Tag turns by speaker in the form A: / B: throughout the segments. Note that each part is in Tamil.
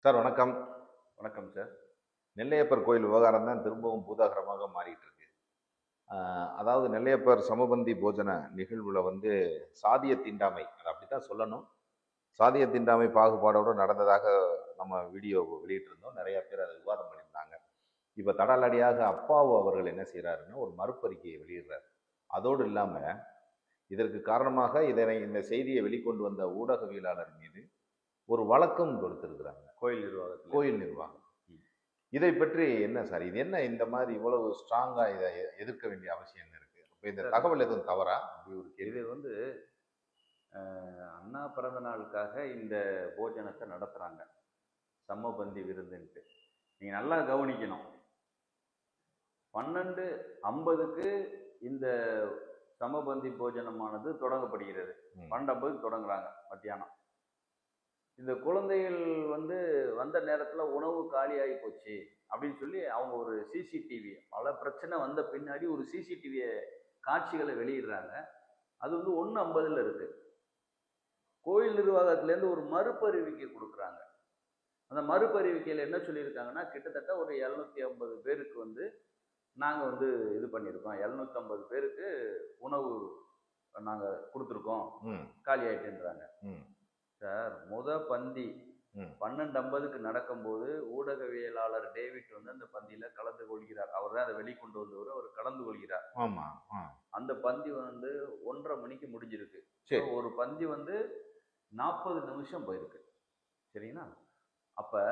A: சார் வணக்கம்.
B: வணக்கம் சார்.
A: நெல்லையப்பர் கோயில் விவகாரம் தான் திரும்பவும் பூதாகரமாக மாறிட்டு இருக்கு. அதாவது நெல்லையப்பர் சமபந்தி போஜன நிகழ்வுல சாதிய தீண்டாமை, அது அப்படித்தான் சொல்லணும். சாதிய தீண்டாமை பாகுபாடோடு நடந்ததாக நம்ம வீடியோ வெளியிட்டிருந்தோம். நிறைய பேர் அதை விவாதம் பண்ணியிருந்தாங்க. இப்போ தடாலடியாக அப்பாவு அவர்கள் என்ன செய்கிறாருன்னா ஒரு மறுப்பறிக்கையை வெளியிடுறார். அதோடு இல்லாமல் இதற்கு காரணமாக இந்த செய்தியை வெளிக்கொண்டு வந்த ஊடகவியலாளர் மீது ஒரு வழக்கம் கொடுத்திருக்கிறாங்க கோயில் நிர்வாகம். இதை பற்றி என்ன சார், இது என்ன இந்த மாதிரி இவ்வளவு ஸ்ட்ராங்கா இதை எதிர்க்க வேண்டிய அவசியம் என்ன இருக்கு? இப்போ இந்த தகவல் எதுவும் தவறா? அப்படி ஒரு கேள்வி.
B: இது அண்ணா பிறந்த நாளுக்காக இந்த போஜனத்தை நடத்துறாங்க, சமபந்தி விருந்துன்ட்டு. நீங்க நல்லா கவனிக்கணும். 12:50க்கு இந்த சமபந்தி போஜனமானது தொடங்கப்படுகிறது. 12:50 தொடங்குறாங்க மத்தியானம். இந்த குழந்தைகள் வந்த நேரத்தில் உணவு காலியாகி போச்சு அப்படின்னு சொல்லி அவங்க ஒரு சிசிடிவி, பல பிரச்சனை வந்த பின்னாடி ஒரு சிசிடிவி காட்சிகளை வெளியிடுறாங்க. அது 1:50 இருக்கு. கோயில் நிர்வாகத்திலேருந்து ஒரு மறுபறிவிக்கை கொடுக்குறாங்க. அந்த மறுபறிவிக்கையில் என்ன சொல்லியிருக்காங்கன்னா, கிட்டத்தட்ட ஒரு 750 பேருக்கு நாங்கள் இது பண்ணியிருக்கோம், 750 பேருக்கு உணவு நாங்கள் கொடுத்துருக்கோம், காலி ஆயிட்டுன்றாங்க. சார், பந்தி 12:50க்கு நடக்கும்போது ஊடகவியலாளர் டேவிட் அந்த பந்தியில கலந்து கொள்கிறார். அவர் தான் அதை வெளிக்கொண்டு வந்தவர். அவர் கலந்து கொள்கிறார்.
A: ஆமா.
B: அந்த பந்தி 1:30 மணிக்கு முடிஞ்சிருக்கு. ஒரு பந்தி 40 நிமிஷம் போயிருக்கு. சரிங்களா? அப்ப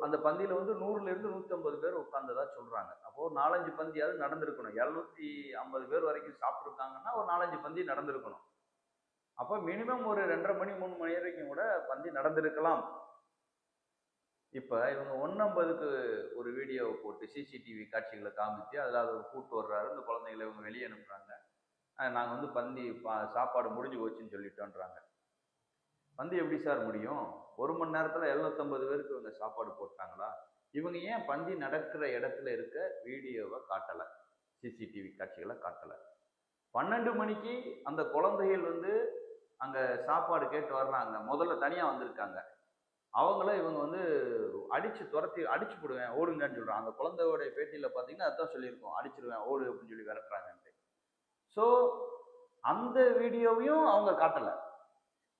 B: அந்த பந்தியில 100ல இருந்து 150 பேர் உட்கார்ந்ததா சொல்றாங்க. அப்போ ஒரு 4-5 பந்தியாவது நடந்திருக்கணும். 750 பேர் வரைக்கும் சாப்பிட்டுருக்காங்கன்னா ஒரு 4-5 பந்தி நடந்திருக்கணும். அப்போ மினிமம் ஒரு 2:30 மணி 3 மணி வரைக்கும் கூட பந்தி நடந்திருக்கலாம். இப்போ இவங்க 1:50க்கு ஒரு வீடியோவை போட்டு சிசிடிவி காட்சிகளை காமிச்சு அதில் அதை கூப்பிட்டு வர்றாரு. இந்த குழந்தைகளை இவங்க வெளியே அனுப்புறாங்க. நாங்கள் பந்தி சாப்பாடு முடிஞ்சு போச்சுன்னு சொல்லிட்டோன்றாங்க. பந்தி எப்படி சார் முடியும்? 1 மணி நேரத்தில் 750 பேருக்கு இவங்க சாப்பாடு போட்டாங்களா? இவங்க ஏன் பந்தி நடக்கிற இடத்துல இருக்க வீடியோவை காட்டலை, சிசிடிவி காட்சிகளை காட்டலை? 12 மணிக்கு அந்த குழந்தைகள் அங்கே சாப்பாடு கேட்டு வர்றாங்க. முதல்ல தனியாக வந்திருக்காங்க. அவங்கள இவங்க அடிச்சு போடுவேன் ஓடுங்கன்னு சொல்கிறாங்க. அந்த குழந்தையோடைய பேட்டியில் பார்த்தீங்கன்னா அதான் சொல்லியிருக்கோம், அடிச்சிடுவேன் ஓடு அப்படின்னு சொல்லி விரட்டுறாங்கன்ட்டு. ஸோ அந்த வீடியோவையும் அவங்க காட்டலை.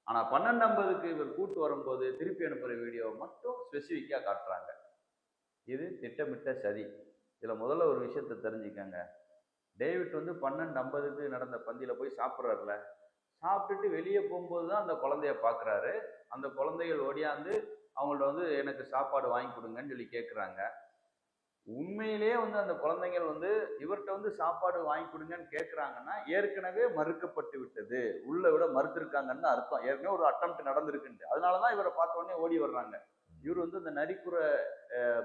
B: ஆனால் 12:50க்கு இவர் கூட்டு வரும்போது திருப்பி அனுப்புகிற வீடியோவை மட்டும் ஸ்பெசிஃபிக்காக காட்டுறாங்க. இது திட்டமிட்ட சதி. இதில் முதல்ல ஒரு விஷயத்தை தெரிஞ்சுக்கங்க. டேவிட் 12:50க்கு நடந்த பந்தியில் போய் சாப்பிட்றாருல, சாப்பிட்டுட்டு வெளியே போகும்போது தான் அந்த குழந்தைய பார்க்குறாரு. அந்த குழந்தைகள் ஓடியாந்து அவங்கள்ட்ட எனக்கு சாப்பாடு வாங்கி கொடுங்கன்னு சொல்லி கேட்குறாங்க. உண்மையிலேயே அந்த குழந்தைகள் இவர்கிட்ட சாப்பாடு வாங்கி கொடுங்கன்னு கேட்குறாங்கன்னா ஏற்கனவே மறுக்கப்பட்டு விட்டது, உள்ள விட மறுத்திருக்காங்கன்னு அர்த்தம். ஏற்கனவே ஒரு அட்டம்ப்ட் நடந்திருக்குன்ட்டு. அதனால தான் இவரை பார்த்த உடனே ஓடி வர்றாங்க. இவர் இந்த நரிக்குற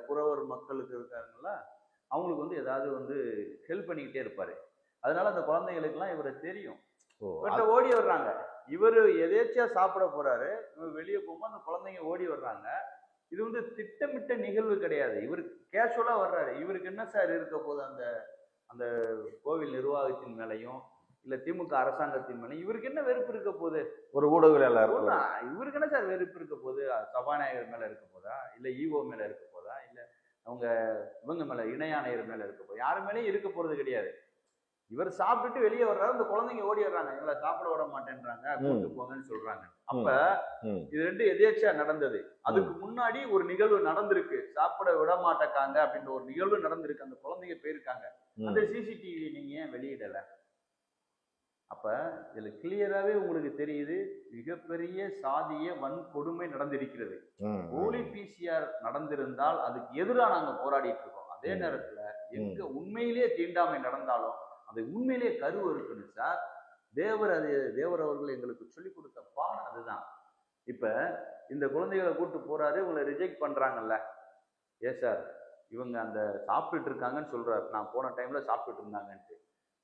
B: புறவர் மக்களுக்கு இருக்காருங்களா, அவங்களுக்கு ஏதாவது ஹெல்ப் பண்ணிக்கிட்டே இருப்பாரு. அதனால அந்த குழந்தைகளுக்கெல்லாம் இவரை தெரியும். ஓடி வர்றாங்க. இவரு எதேச்சியா சாப்பிட போறாரு. இவர் வெளியே போகும்போது அந்த குழந்தைங்க ஓடி வர்றாங்க. இது திட்டமிட்ட நிகழ்வு கிடையாது. இவர் கேஷுவலா வர்றாரு. இவருக்கு என்ன சார் இருக்க போது அந்த அந்த கோவில் நிர்வாகத்தின் மேலையும் இல்ல திமுக அரசாங்கத்தின் மேலையும் இவருக்கு என்ன வெறுப்பு இருக்க போகுது?
A: ஒரு ஊடகவியலாளர்
B: இவருக்கு என்ன சார் வெறுப்பு இருக்க போகுது? சபாநாயகர் மேல இருக்க போதா, இல்ல ஈஓ மேல இருக்க போதா, இல்ல அவங்க இவங்க மேல இணை ஆணையர் மேல இருக்க போதா? யாரு மேலேயும் இருக்க போறது கிடையாது. இவர் சாப்பிட்டுட்டு வெளியே வர்றாரு. இந்த குழந்தைங்க ஓடி வர்றாங்க, எங்களை சாப்பிட விட மாட்டேன்றாங்க, கூட்டு போங்கன்னு சொல்றாங்க. அப்ப இது 2 எதேச்சா நடந்தது. அதுக்கு முன்னாடி ஒரு நிகழ்வு நடந்திருக்கு, சாப்பிட விட மாட்டேக்காங்க அப்படின்ற ஒரு நிகழ்வு நடந்திருக்கு. அந்த குழந்தைங்க போயிருக்காங்க. அந்த சிசிடிவி நீங்க ஏன் வெளியிடல? அப்ப இதுல கிளியராவே உங்களுக்கு தெரியுது, மிகப்பெரிய சாதிய வன்கொடுமை நடந்திருக்கிறது. போலி பிசிஆர் நடந்திருந்தால் அதுக்கு எதிராக நாங்க போராடிட்டு இருக்கோம். அதே நேரத்துல எங்க உண்மையிலேயே தீண்டாமை நடந்தாலும் அது உண்மையிலேயே கருவு இருக்குன்னு சார். தேவர் அவர்கள் எங்களுக்கு சொல்லிக் கொடுத்த பாடம் அதுதான். இப்ப இந்த குழந்தைகளை கூட்டு போறாரு, இவங்களை ரிஜெக்ட் பண்றாங்கல்ல. சார், இவங்க அந்த சாப்பிட்டுட்டு இருக்காங்கன்னு சொல்றாரு, நான் போன டைம்ல சாப்பிட்டுட்டு இருந்தாங்கன்ட்டு.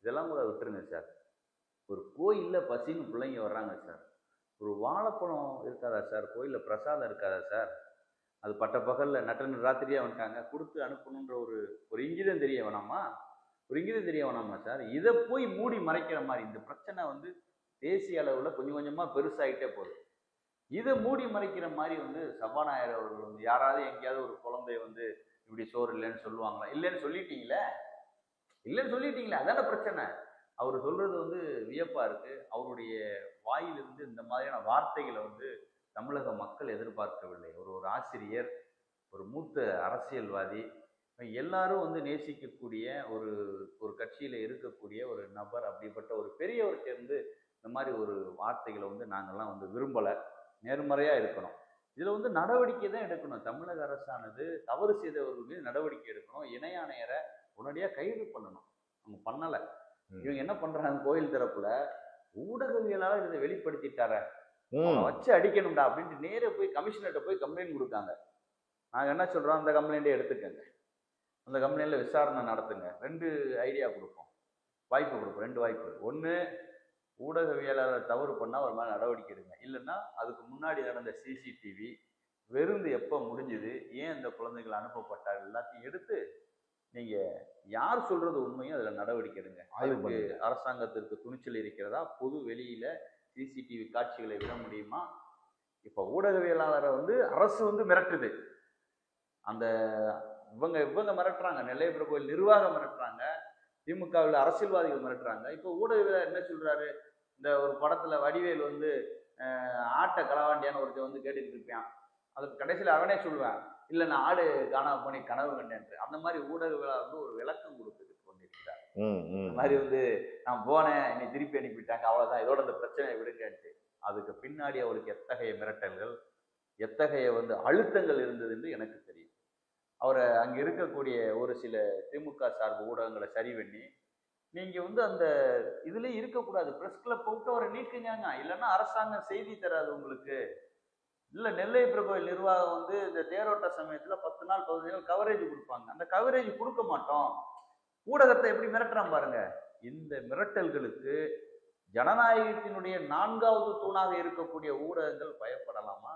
B: இதெல்லாம் கூட விட்டுருங்க சார். ஒரு கோயில்ல பசின்னு பிள்ளைங்க வர்றாங்க சார், ஒரு வாழைப்பழம் இருக்காதா சார்? கோயில்ல பிரசாதம் இருக்காதா சார்? அது பட்ட பகல்ல நட்டன்னு ராத்திரியா வந்துட்டாங்க, கொடுத்து அனுப்பணுன்ற ஒரு இங்கிதம் தெரிய வேணாமா? ஒரு இங்கிதம் தெரிய வேணாமா சார்? இதை போய் மூடி மறைக்கிற மாதிரி இந்த பிரச்சனை தேசிய அளவுல கொஞ்சம் கொஞ்சமா பெருசாயிட்டே போகுது. இதை மூடி மறைக்கிற மாதிரி வந்து சபாநாயகர் அவர்கள் வந்து யாராவது எங்கேயாவது ஒரு குழந்தை வந்து இப்படி சோறு இல்லைன்னு சொல்லுவாங்களா? இல்லைன்னு சொல்லிட்டீங்களே, இல்லைன்னு சொல்லிட்டீங்களே, அதான பிரச்சனை. அவர் சொல்றது வந்து வியப்பா இருக்கு. அவருடைய வாயிலிருந்து இந்த மாதிரியான வார்த்தைகளை வந்து தமிழக மக்கள் எதிர்பார்க்கவில்லை. ஒரு ஒரு ஆசிரியர், ஒரு மூத்த அரசியல்வாதி, எல்லாரும் வந்து நேசிக்கக்கூடிய ஒரு ஒரு கட்சியில இருக்கக்கூடிய ஒரு நபர், அப்படிப்பட்ட ஒரு பெரியவர்கிட்ட இருந்து இந்த மாதிரி ஒரு வார்த்தைகளை வந்து நாங்கள்லாம் வந்து விரும்பலை. நேர்மறையா இருக்கணும். இதுல வந்து நடவடிக்கை தான் எடுக்கணும். தமிழக அரசானது தவறு செய்தவர்கள் மீது நடவடிக்கை எடுக்கணும். இணை ஆணையரை உடனடியா கைது பண்ணணும். அவங்க பண்ணல. இவங்க என்ன பண்றாங்க, கோயில் தரப்புல ஊடகவியலாளர் இதை வெளிப்படுத்திட்டார, வச்சு அடிக்கணும்டா அப்படின்ட்டு நேரே போய் கமிஷனர்கிட்ட போய் கம்ப்ளைண்ட் கொடுக்காங்க. நாங்க என்ன சொல்றோம், அந்த கம்ப்ளைண்ட்டே எடுத்துக்கங்க, அந்த கம்ப்ளைண்ட்ல விசாரணை நடத்துங்க. 2 ஐடியா கொடுப்போம், வாய்ப்பு கொடுப்போம். 2 வாய்ப்பு. ஒன்று, ஊடகவியலாளர் தவறு பண்ணால் ஒரு மாதிரி நடவடிக்கை எடுங்க. இல்லைன்னா அதுக்கு முன்னாடி நடந்த சிசிடிவி, விருந்து எப்போ முடிஞ்சுது, ஏன் இந்த குழந்தைகள் அனுப்பப்பட்டார், எல்லாத்தையும் எடுத்து நீங்கள் யார் சொல்றது உண்மையும் அதில் நடவடிக்கை எடுங்க. அதுக்கு அரசாங்கத்திற்கு துணிச்சல் இருக்கிறதா? பொது வெளியில சிசிடிவி காட்சிகளை விட முடியுமா? இப்போ ஊடகவியலாளரை வந்து அரசு வந்து மிரட்டுது. அந்த இவங்க மிரட்டுறாங்க, நெல்லையப்பர் கோயில் நிர்வாகம் மிரட்டுறாங்க, திமுகவில் அரசியல்வாதிகள் மிரட்டுறாங்க. இப்போ ஊடகவியலாளர் என்ன சொல்றாரு, இந்த ஒரு படத்துல வடிவேல் வந்து ஆட்டை களவாண்டியான்னு ஒருத்தர் வந்து கேட்டுக்கிட்டு இருப்பான். அதுக்கு கடைசியில் அவனே சொல்லுவேன், இல்லை நான் ஆடு காணாம போனி கனவு கண்டேன். அந்த மாதிரி ஊடகவியலாளர் வந்து ஒரு விளக்கம் கொடுத்துட்டு கொண்டிருக்கிறார். இந்த மாதிரி வந்து நான் போனேன், என்னை திருப்பி அனுப்பிட்டாங்க, அவ்வளவுதான், இதோட இந்த பிரச்சனையை விடுங்கன்ட்டு. அதுக்கு பின்னாடி அவருக்கு எத்தகைய மிரட்டல்கள், எத்தகைய வந்து அழுத்தங்கள் இருந்தது என்று எனக்கு தெரியும். அவரை அங்கே இருக்கக்கூடிய ஒரு சில திமுக சார்பு ஊடகங்களை சரி பண்ணி, நீங்க வந்து அந்த இதுலயே இருக்கக்கூடாது, பிரஸ் கிளப் போட்டு அவரை நீக்குங்க, இல்லைன்னா அரசாங்கம் செய்தி தராது உங்களுக்கு. இல்ல நெல்லையப்பர் கோயில் நிர்வாகம் வந்து இந்த தேரோட்ட சமயத்துல 10 நாள் 15 நாள் கவரேஜ் கொடுப்பாங்க, அந்த கவரேஜ் கொடுக்க மாட்டோம். ஊடகத்தை எப்படி மிரட்டுறான் பாருங்க. இந்த மிரட்டல்களுக்கு ஜனநாயகத்தினுடைய 4வது தூணாக இருக்கக்கூடிய ஊடகங்கள் பயப்படலாமா?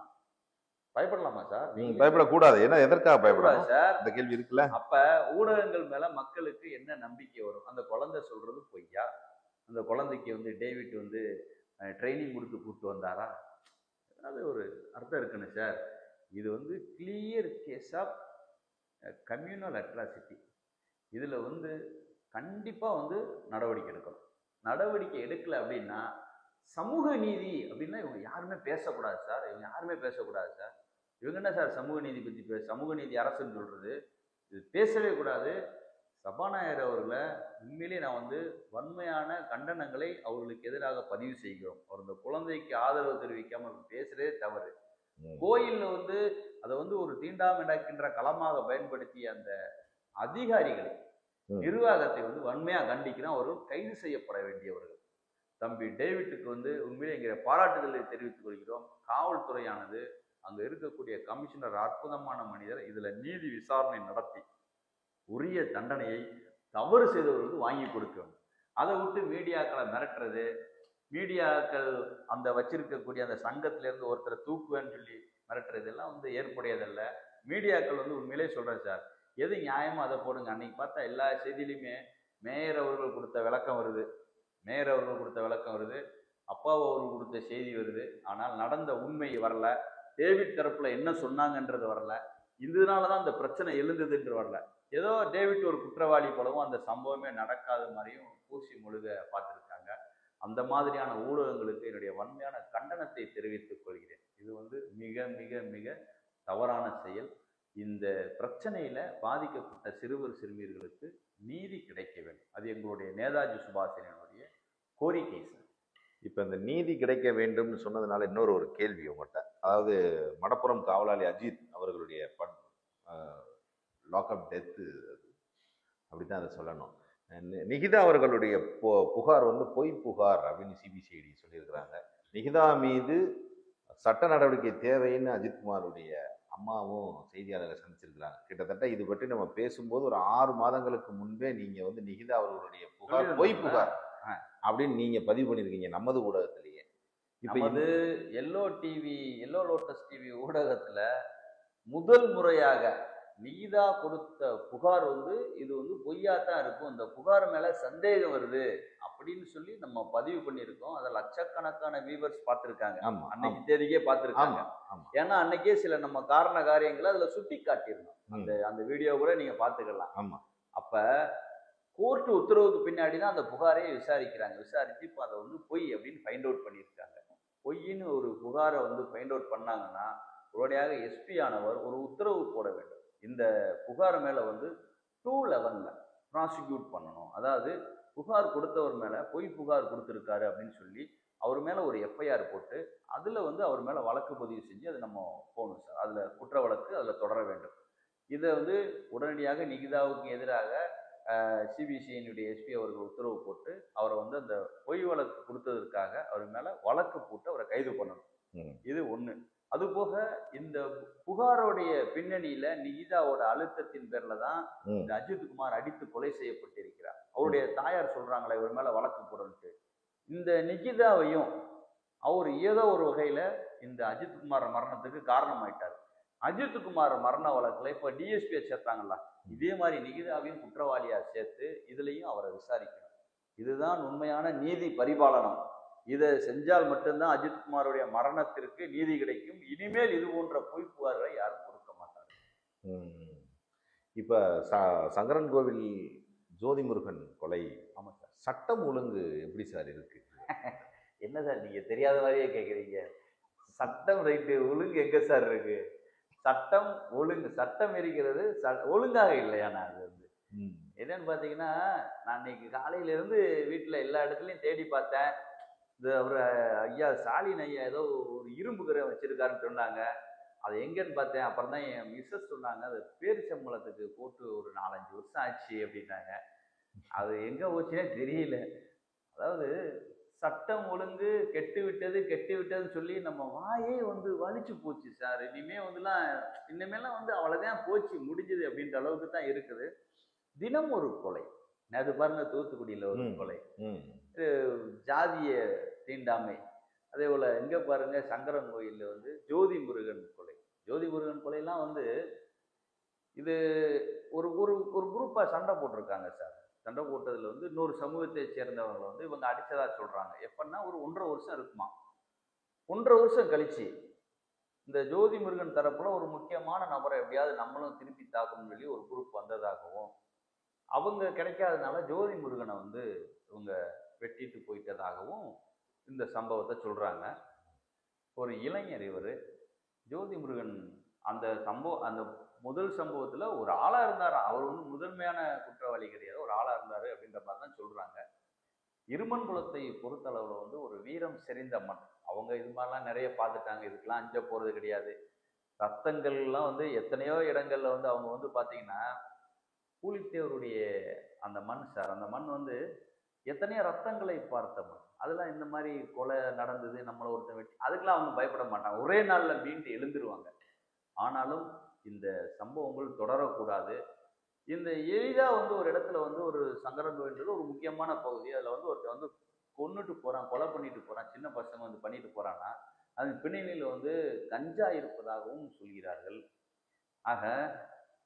B: பயப்படலாமா சார்? நீங்க
A: பயப்படக்கூடாது. ஏன்னா எதற்காக பயப்படாது சார்? இந்த கேள்வி இருக்குல்ல.
B: அப்ப ஊடகங்கள் மேல மக்களுக்கு என்ன நம்பிக்கை வரும்? அந்த குழந்தை சொல்றது பொய்யா? அந்த குழந்தைக்கு வந்து டேவிட் வந்து ட்ரைனிங் கொடுத்து கூப்பிட்டு வந்தாரா? அது ஒரு அர்த்தம் இருக்குன்னு சார். இது வந்து clear case of communal atrocity. இதுல வந்து கண்டிப்பா வந்து நடவடிக்கை எடுக்கணும். நடவடிக்கை எடுக்கல அப்படின்னா சமூக நீதி அப்படின்னா இவங்க யாருமே பேசக்கூடாது சார். இவங்க யாருமே பேசக்கூடாது சார். இவங்க என்ன சார் சமூக நீதி பற்றி சமூக நீதி அரசுன்னு சொல்றது? இது பேசவே கூடாது. சபாநாயகர் அவர்களை உண்மையிலேயே நான் வந்து வன்மையான கண்டனங்களை அவர்களுக்கு எதிராக பதிவு செய்கிறோம். அவர் இந்த குழந்தைக்கு ஆதரவு தெரிவிக்காமல் பேசுறதே தவறு. கோயில்ல வந்து அதை வந்து ஒரு தீண்டாமைக்கின்ற களமாக பயன்படுத்திய அந்த அதிகாரிகளை, நிர்வாகத்தை வந்து வன்மையா கண்டிக்கிறோம். அவர்கள் கைது செய்யப்பட வேண்டியவர்கள். தம்பி டேவிட்டுக்கு வந்து உண்மையிலே என்கிற பாராட்டுதலை தெரிவித்துக் கொள்கிறோம். காவல்துறையானது, அங்க இருக்கக்கூடிய கமிஷனர் அற்புதமான மனிதர். இதுல நீதி விசாரணை நடத்தி உரிய தண்டனையை தவறு செய்தவர்களுக்கு வாங்கி கொடுக்கணும். அதை விட்டு மீடியாக்களை மிரட்டுறது, மீடியாக்கள் அந்த வச்சிருக்கக்கூடிய அந்த சங்கத்திலேருந்து ஒருத்தரை தூக்குவேன்னு சொல்லி மிரட்டுறது எல்லாம் வந்து ஏற்புடையதல்ல. மீடியாக்கள் வந்து உண்மையிலே சொல்றேன் சார், எது நியாயமோ அதை போடுங்க. அன்னைக்கு பார்த்தா எல்லா செய்தியிலுமே மேயர் அவர்கள் கொடுத்த விளக்கம் வருது, மேயர் அவர்கள் கொடுத்த விளக்கம் வருது, அப்பாவு அவர்கள் கொடுத்த செய்தி வருது. ஆனால் நடந்த உண்மை வரல, டேவிட் தரப்புல என்ன சொன்னாங்கன்றது வரல. இதனாலதான் இந்த பிரச்சனை எழுந்ததுன்று வரல. ஏதோ டேவிட் ஒரு குற்றவாளி போலவும் அந்த சம்பவமே நடக்காத மாதிரியும் பூசி முழுக பார்த்துருக்காங்க. அந்த மாதிரியான ஊடகங்களுக்கு என்னுடைய வன்மையான கண்டனத்தை தெரிவித்துக் கொள்கிறேன். இது வந்து மிக மிக மிக தவறான செயல். இந்த பிரச்சனையில பாதிக்கப்பட்ட சிறுவர் சிறுமியர்களுக்கு நீதி கிடைக்க வேண்டும். அது எங்களுடைய நேதாஜி சுபாஷினுடைய கோரிக்கை சார்.
A: இப்போ இந்த நீதி கிடைக்க வேண்டும்னு சொன்னதுனால இன்னொரு ஒரு கேள்வி உங்கள்கிட்ட. அதாவது மடப்புறம் காவலாளி அஜித் அவர்களுடைய லாக்அப் டெத்து, அப்படித்தான் அதை சொல்லணும். நிகிதா அவர்களுடைய புகார் வந்து பொய் புகார் அப்படின்னு சிபிசிஐடி சொல்லியிருக்கிறாங்க. நிகிதா மீது சட்ட நடவடிக்கை தேவைன்னு அஜித்குமாருடைய அம்மாவும் செய்தியாளரை சந்திச்சிருக்கிறாங்க. கிட்டத்தட்ட இது பற்றி நம்ம பேசும்போது ஒரு 6 மாதங்களுக்கு முன்பே நீங்க வந்து நிகிதா அவர்களுடைய புகார் பொய் புகார் அப்படின்னு நீங்க பதிவு பண்ணியிருக்கீங்க நமது ஊடகத்திலேயே.
B: இப்போ இது எல்லோ லோட்டஸ் டிவி ஊடகத்துல முதல் முறையாக நிகிதா கொடுத்த புகார் வந்து இது வந்து பொய்யா தான் இருக்கும், இந்த புகார் மேல சந்தேகம் வருது அப்படின்னு சொல்லி நம்ம பதிவு பண்ணியிருக்கோம். அதை லட்சக்கணக்கான வியூவர்ஸ் பார்த்துருக்காங்க,
A: ஆமா
B: அன்னைக்கு தேதிக்கே பார்த்துருக்காங்க.
A: ஆமா ஆமா
B: ஏன்னா அன்னைக்கே சில நம்ம காரண காரியங்களை அதுல சுட்டி காட்டியிருந்தோம்.
A: ம்.
B: அந்த அந்த வீடியோ கூட நீங்க பார்த்துக்கலாம்.
A: ஆமா
B: அப்ப கோர்ட் உத்தரவுக்கு பின்னாடி தான் அந்த புகாரையே விசாரிக்கிறாங்க. விசாரிச்சு இப்போ அதை வந்து பொய் அப்படின்னு ஃபைண்ட் அவுட் பண்ணியிருக்காங்க. பொய்ன்னு ஒரு புகாரை வந்து ஃபைண்ட் அவுட் பண்ணாங்கன்னா உடனடியாக எஸ்பி ஆனவர் ஒரு உத்தரவு போட வேண்டும். இந்த புகார் மேல வந்து 211 ப்ராசிக்யூட் பண்ணணும். அதாவது புகார் கொடுத்தவர் மேல பொய் புகார் கொடுத்திருக்காரு அப்படின்னு சொல்லி அவர் மேல ஒரு எஃப்ஐஆர் போட்டு அதுல வந்து அவர் மேல வழக்கு பதிவு செஞ்சு அதை நம்ம போகணும் சார். அதுல குற்ற வழக்கு அதுல தொடர வேண்டும். இதை வந்து உடனடியாக நிகிதாவுக்கு எதிராக சிபிசிஐனுடைய எஸ்பி அவர்கள் உத்தரவு போட்டு அவரை வந்து அந்த பொய் வழக்கு கொடுத்ததற்காக அவர் மேல வழக்கு போட்டு அவரை கைது பண்ணணும். இது ஒண்ணு. அது போக இந்த புகாரோடைய பின்னணியில நிகிதாவோட அழுத்தத்தின் பேர்ல தான் இந்த அஜித்குமார் அடித்து கொலை செய்யப்பட்டிருக்கிறார். அவருடைய தாயார் சொல்றாங்களே இவர் மேல வழக்கு போடணுட்டு. இந்த நிகிதாவையும் அவர் ஏதோ ஒரு வகையில இந்த அஜித்குமார் மரணத்துக்கு காரணமாயிட்டார். அஜித்குமார் மரண வழக்குல இப்ப டிஎஸ்பியை சேர்த்தாங்கல்ல, இதே மாதிரி நிகிதாவையும் குற்றவாளியா சேர்த்து இதுலயும் அவரை விசாரிக்கணும். இதுதான் உண்மையான நீதி பரிபாலனம். இதை செஞ்சால் மட்டும்தான் அஜித்குமாருடைய மரணத்திற்கு நீதி கிடைக்கும். இனிமேல் இது போன்ற பொய் புகார்களை யாரும் கொடுக்க மாட்டாங்க.
A: இப்ப சங்கரன் கோவில் ஜோதிமுருகன் கொலை,
B: ஆமா சார்,
A: சட்டம் ஒழுங்கு எப்படி சார் இருக்கு?
B: என்ன சார் நீங்க தெரியாத மாதிரியே கேக்குறீங்க. சட்டம் ரைட்டு, ஒழுங்கு எங்க சார் இருக்கு? சட்டம் ஒழுங்கு, சட்டம் இருக்கிறது, ஒழுங்காக இல்லையானா அது வந்து என்னன்னு பாத்தீங்கன்னா, நான் இன்னைக்கு காலையில இருந்து வீட்டுல எல்லா இடத்துலயும் தேடி பார்த்தேன். இந்த ஒரு ஐயா ஸ்டாலின் ஐயா ஏதோ ஒரு இரும்பு கரை வச்சிருக்காருன்னு சொன்னாங்க. அது எங்கன்னு பார்த்தேன். அப்புறம் தான் என் மிஸ்ஸஸ் சொன்னாங்க, அது பேரிச்சம்பளத்துக்கு போட்டு ஒரு 4-5 வருஷம் ஆச்சு அப்படின்னாங்க. அது எங்க போச்சுன்னே தெரியல. அதாவது சட்டம் ஒழுங்கு கெட்டு விட்டது கெட்டு விட்டதுன்னு சொல்லி நம்ம வாயே வந்து வலிச்சு போச்சு சார். இனிமேலாம் வந்து அவ்வளவுதான் போச்சு, முடிஞ்சது அப்படின்ற அளவுக்கு தான் இருக்குது. தினம் ஒரு கொலை. அது பாருங்க, தூத்துக்குடியில ஒரு கொலை, ஜாதிய தீண்டாமை. அதே போல எங்க பாருங்க, சங்கரன் கோயில்ல வந்து ஜோதி முருகன் கொலை. ஜோதி முருகன் கொலையெல்லாம் வந்து இது ஒரு ஒரு ஒரு குரூப்பா சண்டை போட்டிருக்காங்க சார். சண்டை போட்டதுல வந்து இன்னொரு சமூகத்தை சேர்ந்தவங்களை வந்து இவங்க அடிச்சதா சொல்றாங்க. எப்பன்னா ஒரு 1.5 வருஷம் இருக்குமா. 1.5 வருஷம் கழிச்சு இந்த ஜோதி முருகன் தரப்புல ஒரு முக்கியமான நபரை எப்படியாவது நம்மளும் திருப்பி தாக்கணும்னு சொல்லி ஒரு குரூப் வந்ததாகவும், அவங்க கிடைக்காதனால ஜோதி முருகனை வந்து இவங்க வெட்டிட்டு போயிட்டதாகவும் இந்த சம்பவத்தை சொல்றாங்க. ஒரு இளைஞர் இவர் ஜோதி முருகன் அந்த முதல் சம்பவத்துல ஒரு ஆளா இருந்தாரு. அவர் வந்து முதன்மையான குற்றவாளி கிடையாது, ஒரு ஆளா இருந்தாரு அப்படின்ற மாதிரி தான் சொல்றாங்க. இருமன் குலத்தை பொறுத்தளவுல வந்து ஒரு வீரம் செறிந்த மண். அவங்க இது மாதிரிலாம் நிறைய பார்த்துட்டாங்க, இதுக்கெல்லாம் அஞ்ச போறது கிடையாது. ரத்தங்கள்லாம் வந்து எத்தனையோ இடங்கள்ல வந்து அவங்க வந்து பாத்தீங்கன்னா, பூலித்தேவருடைய அந்த மண் சார், அந்த மண் வந்து எத்தனையோ ரத்தங்களை பார்த்த மண். அதெல்லாம் இந்த மாதிரி கொலை நடந்தது, நம்மளை ஒருத்தன் வெட்டி, அதுக்கெல்லாம் அவங்க பயப்பட மாட்டாங்க, ஒரே நாள்ல மீண்டு எழுந்துருவாங்க. ஆனாலும் இந்த சம்பவங்கள் தொடரக்கூடாது. இந்த எளிதா வந்து ஒரு இடத்துல வந்து ஒரு சங்கரன் கோயில்ன்றது ஒரு முக்கியமான பகுதி. அதுல வந்து ஒருத்தன் வந்து கொன்னுட்டு போறான், கொலை பண்ணிட்டு போறான், சின்ன பசங்க வந்து பண்ணிட்டு போறான்னா அது பின்னணியில வந்து கஞ்சா இருப்பதாகவும் சொல்கிறார்கள். ஆக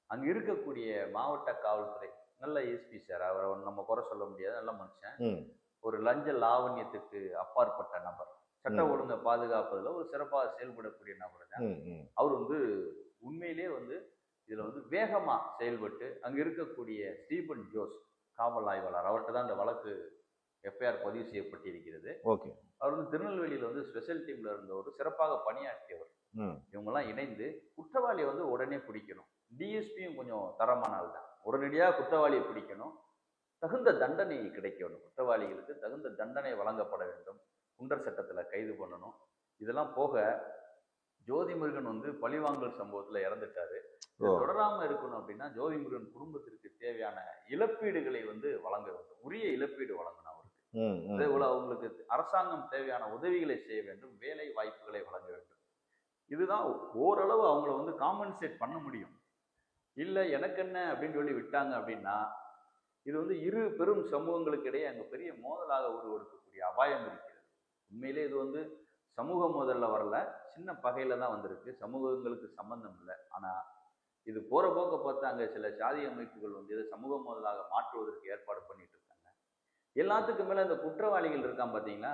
B: அங்க இருக்கக்கூடிய மாவட்ட காவல்துறை நல்ல எஸ்பி சார், அவரை நம்ம குறை சொல்ல முடியாது, நல்ல மனுஷன். ஒரு லஞ்ச லாவண்யத்துக்கு அப்பாற்பட்ட நபர், சட்ட ஒழுங்கை பாதுகாப்பதில் ஒரு சிறப்பாக செயல்படக்கூடிய நபர் தான். அவர் வந்து உண்மையிலே வந்து இதுல வந்து வேகமா செயல்பட்டு அங்க இருக்கக்கூடிய ஸ்டீபன் ஜோஸ் காவல் ஆய்வாளர், அவர்கிட்ட தான் இந்த வழக்கு எஃப்ஐஆர் பதிவு செய்யப்பட்டிருக்கிறது. அவர் வந்து திருநெல்வேலியில வந்து ஸ்பெஷல் டீம்ல இருந்தவர், சிறப்பாக பணியாற்றியவர். இவங்கெல்லாம் இணைந்து குற்றவாளியை வந்து உடனே பிடிக்கணும். டிஎஸ்பியும் கொஞ்சம் தரமான ஆள் தான், உடனடியாக குற்றவாளியை பிடிக்கணும், தகுந்த தண்டனை கிடைக்கணும், குற்றவாளிகளுக்கு தகுந்த தண்டனை வழங்கப்பட வேண்டும், குண்டர் சட்டத்துல கைது பண்ணணும். இதெல்லாம் போக ஜோதி முருகன் வந்து பழிவாங்கல் சம்பவத்துல இறந்துட்டாரு. தொடராம இருக்கணும் அப்படின்னா ஜோதி முருகன் குடும்பத்திற்கு தேவையான இழப்பீடுகளை வந்து வழங்க வேண்டும், உரிய இழப்பீடு வழங்கணும் அவருக்கு. அதே போல அவங்களுக்கு அரசாங்கம் தேவையான உதவிகளை செய்ய வேண்டும், வேலை வாய்ப்புகளை வழங்க வேண்டும். இதுதான் ஓரளவு அவங்கள வந்து காம்பன்சேட் பண்ண முடியும். இல்ல எனக்கு என்ன அப்படின்னு சொல்லி விட்டாங்க அப்படின்னா இது வந்து இரு பெரும் சமூகங்களுக்கு இடையே அங்க பெரிய மோதலாக உருவெடுக்கக்கூடிய அபாயம் இருக்கிறது. உண்மையிலே இது வந்து சமூக மோதல்ல வரல, சின்ன பகையில தான் வந்திருக்கு, சமூகங்களுக்கு சம்பந்தம் இல்லை. ஆனா இது போற போக்க பார்த்தா அங்க சில சாதி அமைப்புகள் வந்து இதை சமூக முதலாக மாற்றுவதற்கு ஏற்பாடு பண்ணிட்டு இருக்காங்க. எல்லாத்துக்கும் மேல இந்த குற்றவாளிகள் இருக்கான் பாத்தீங்களா,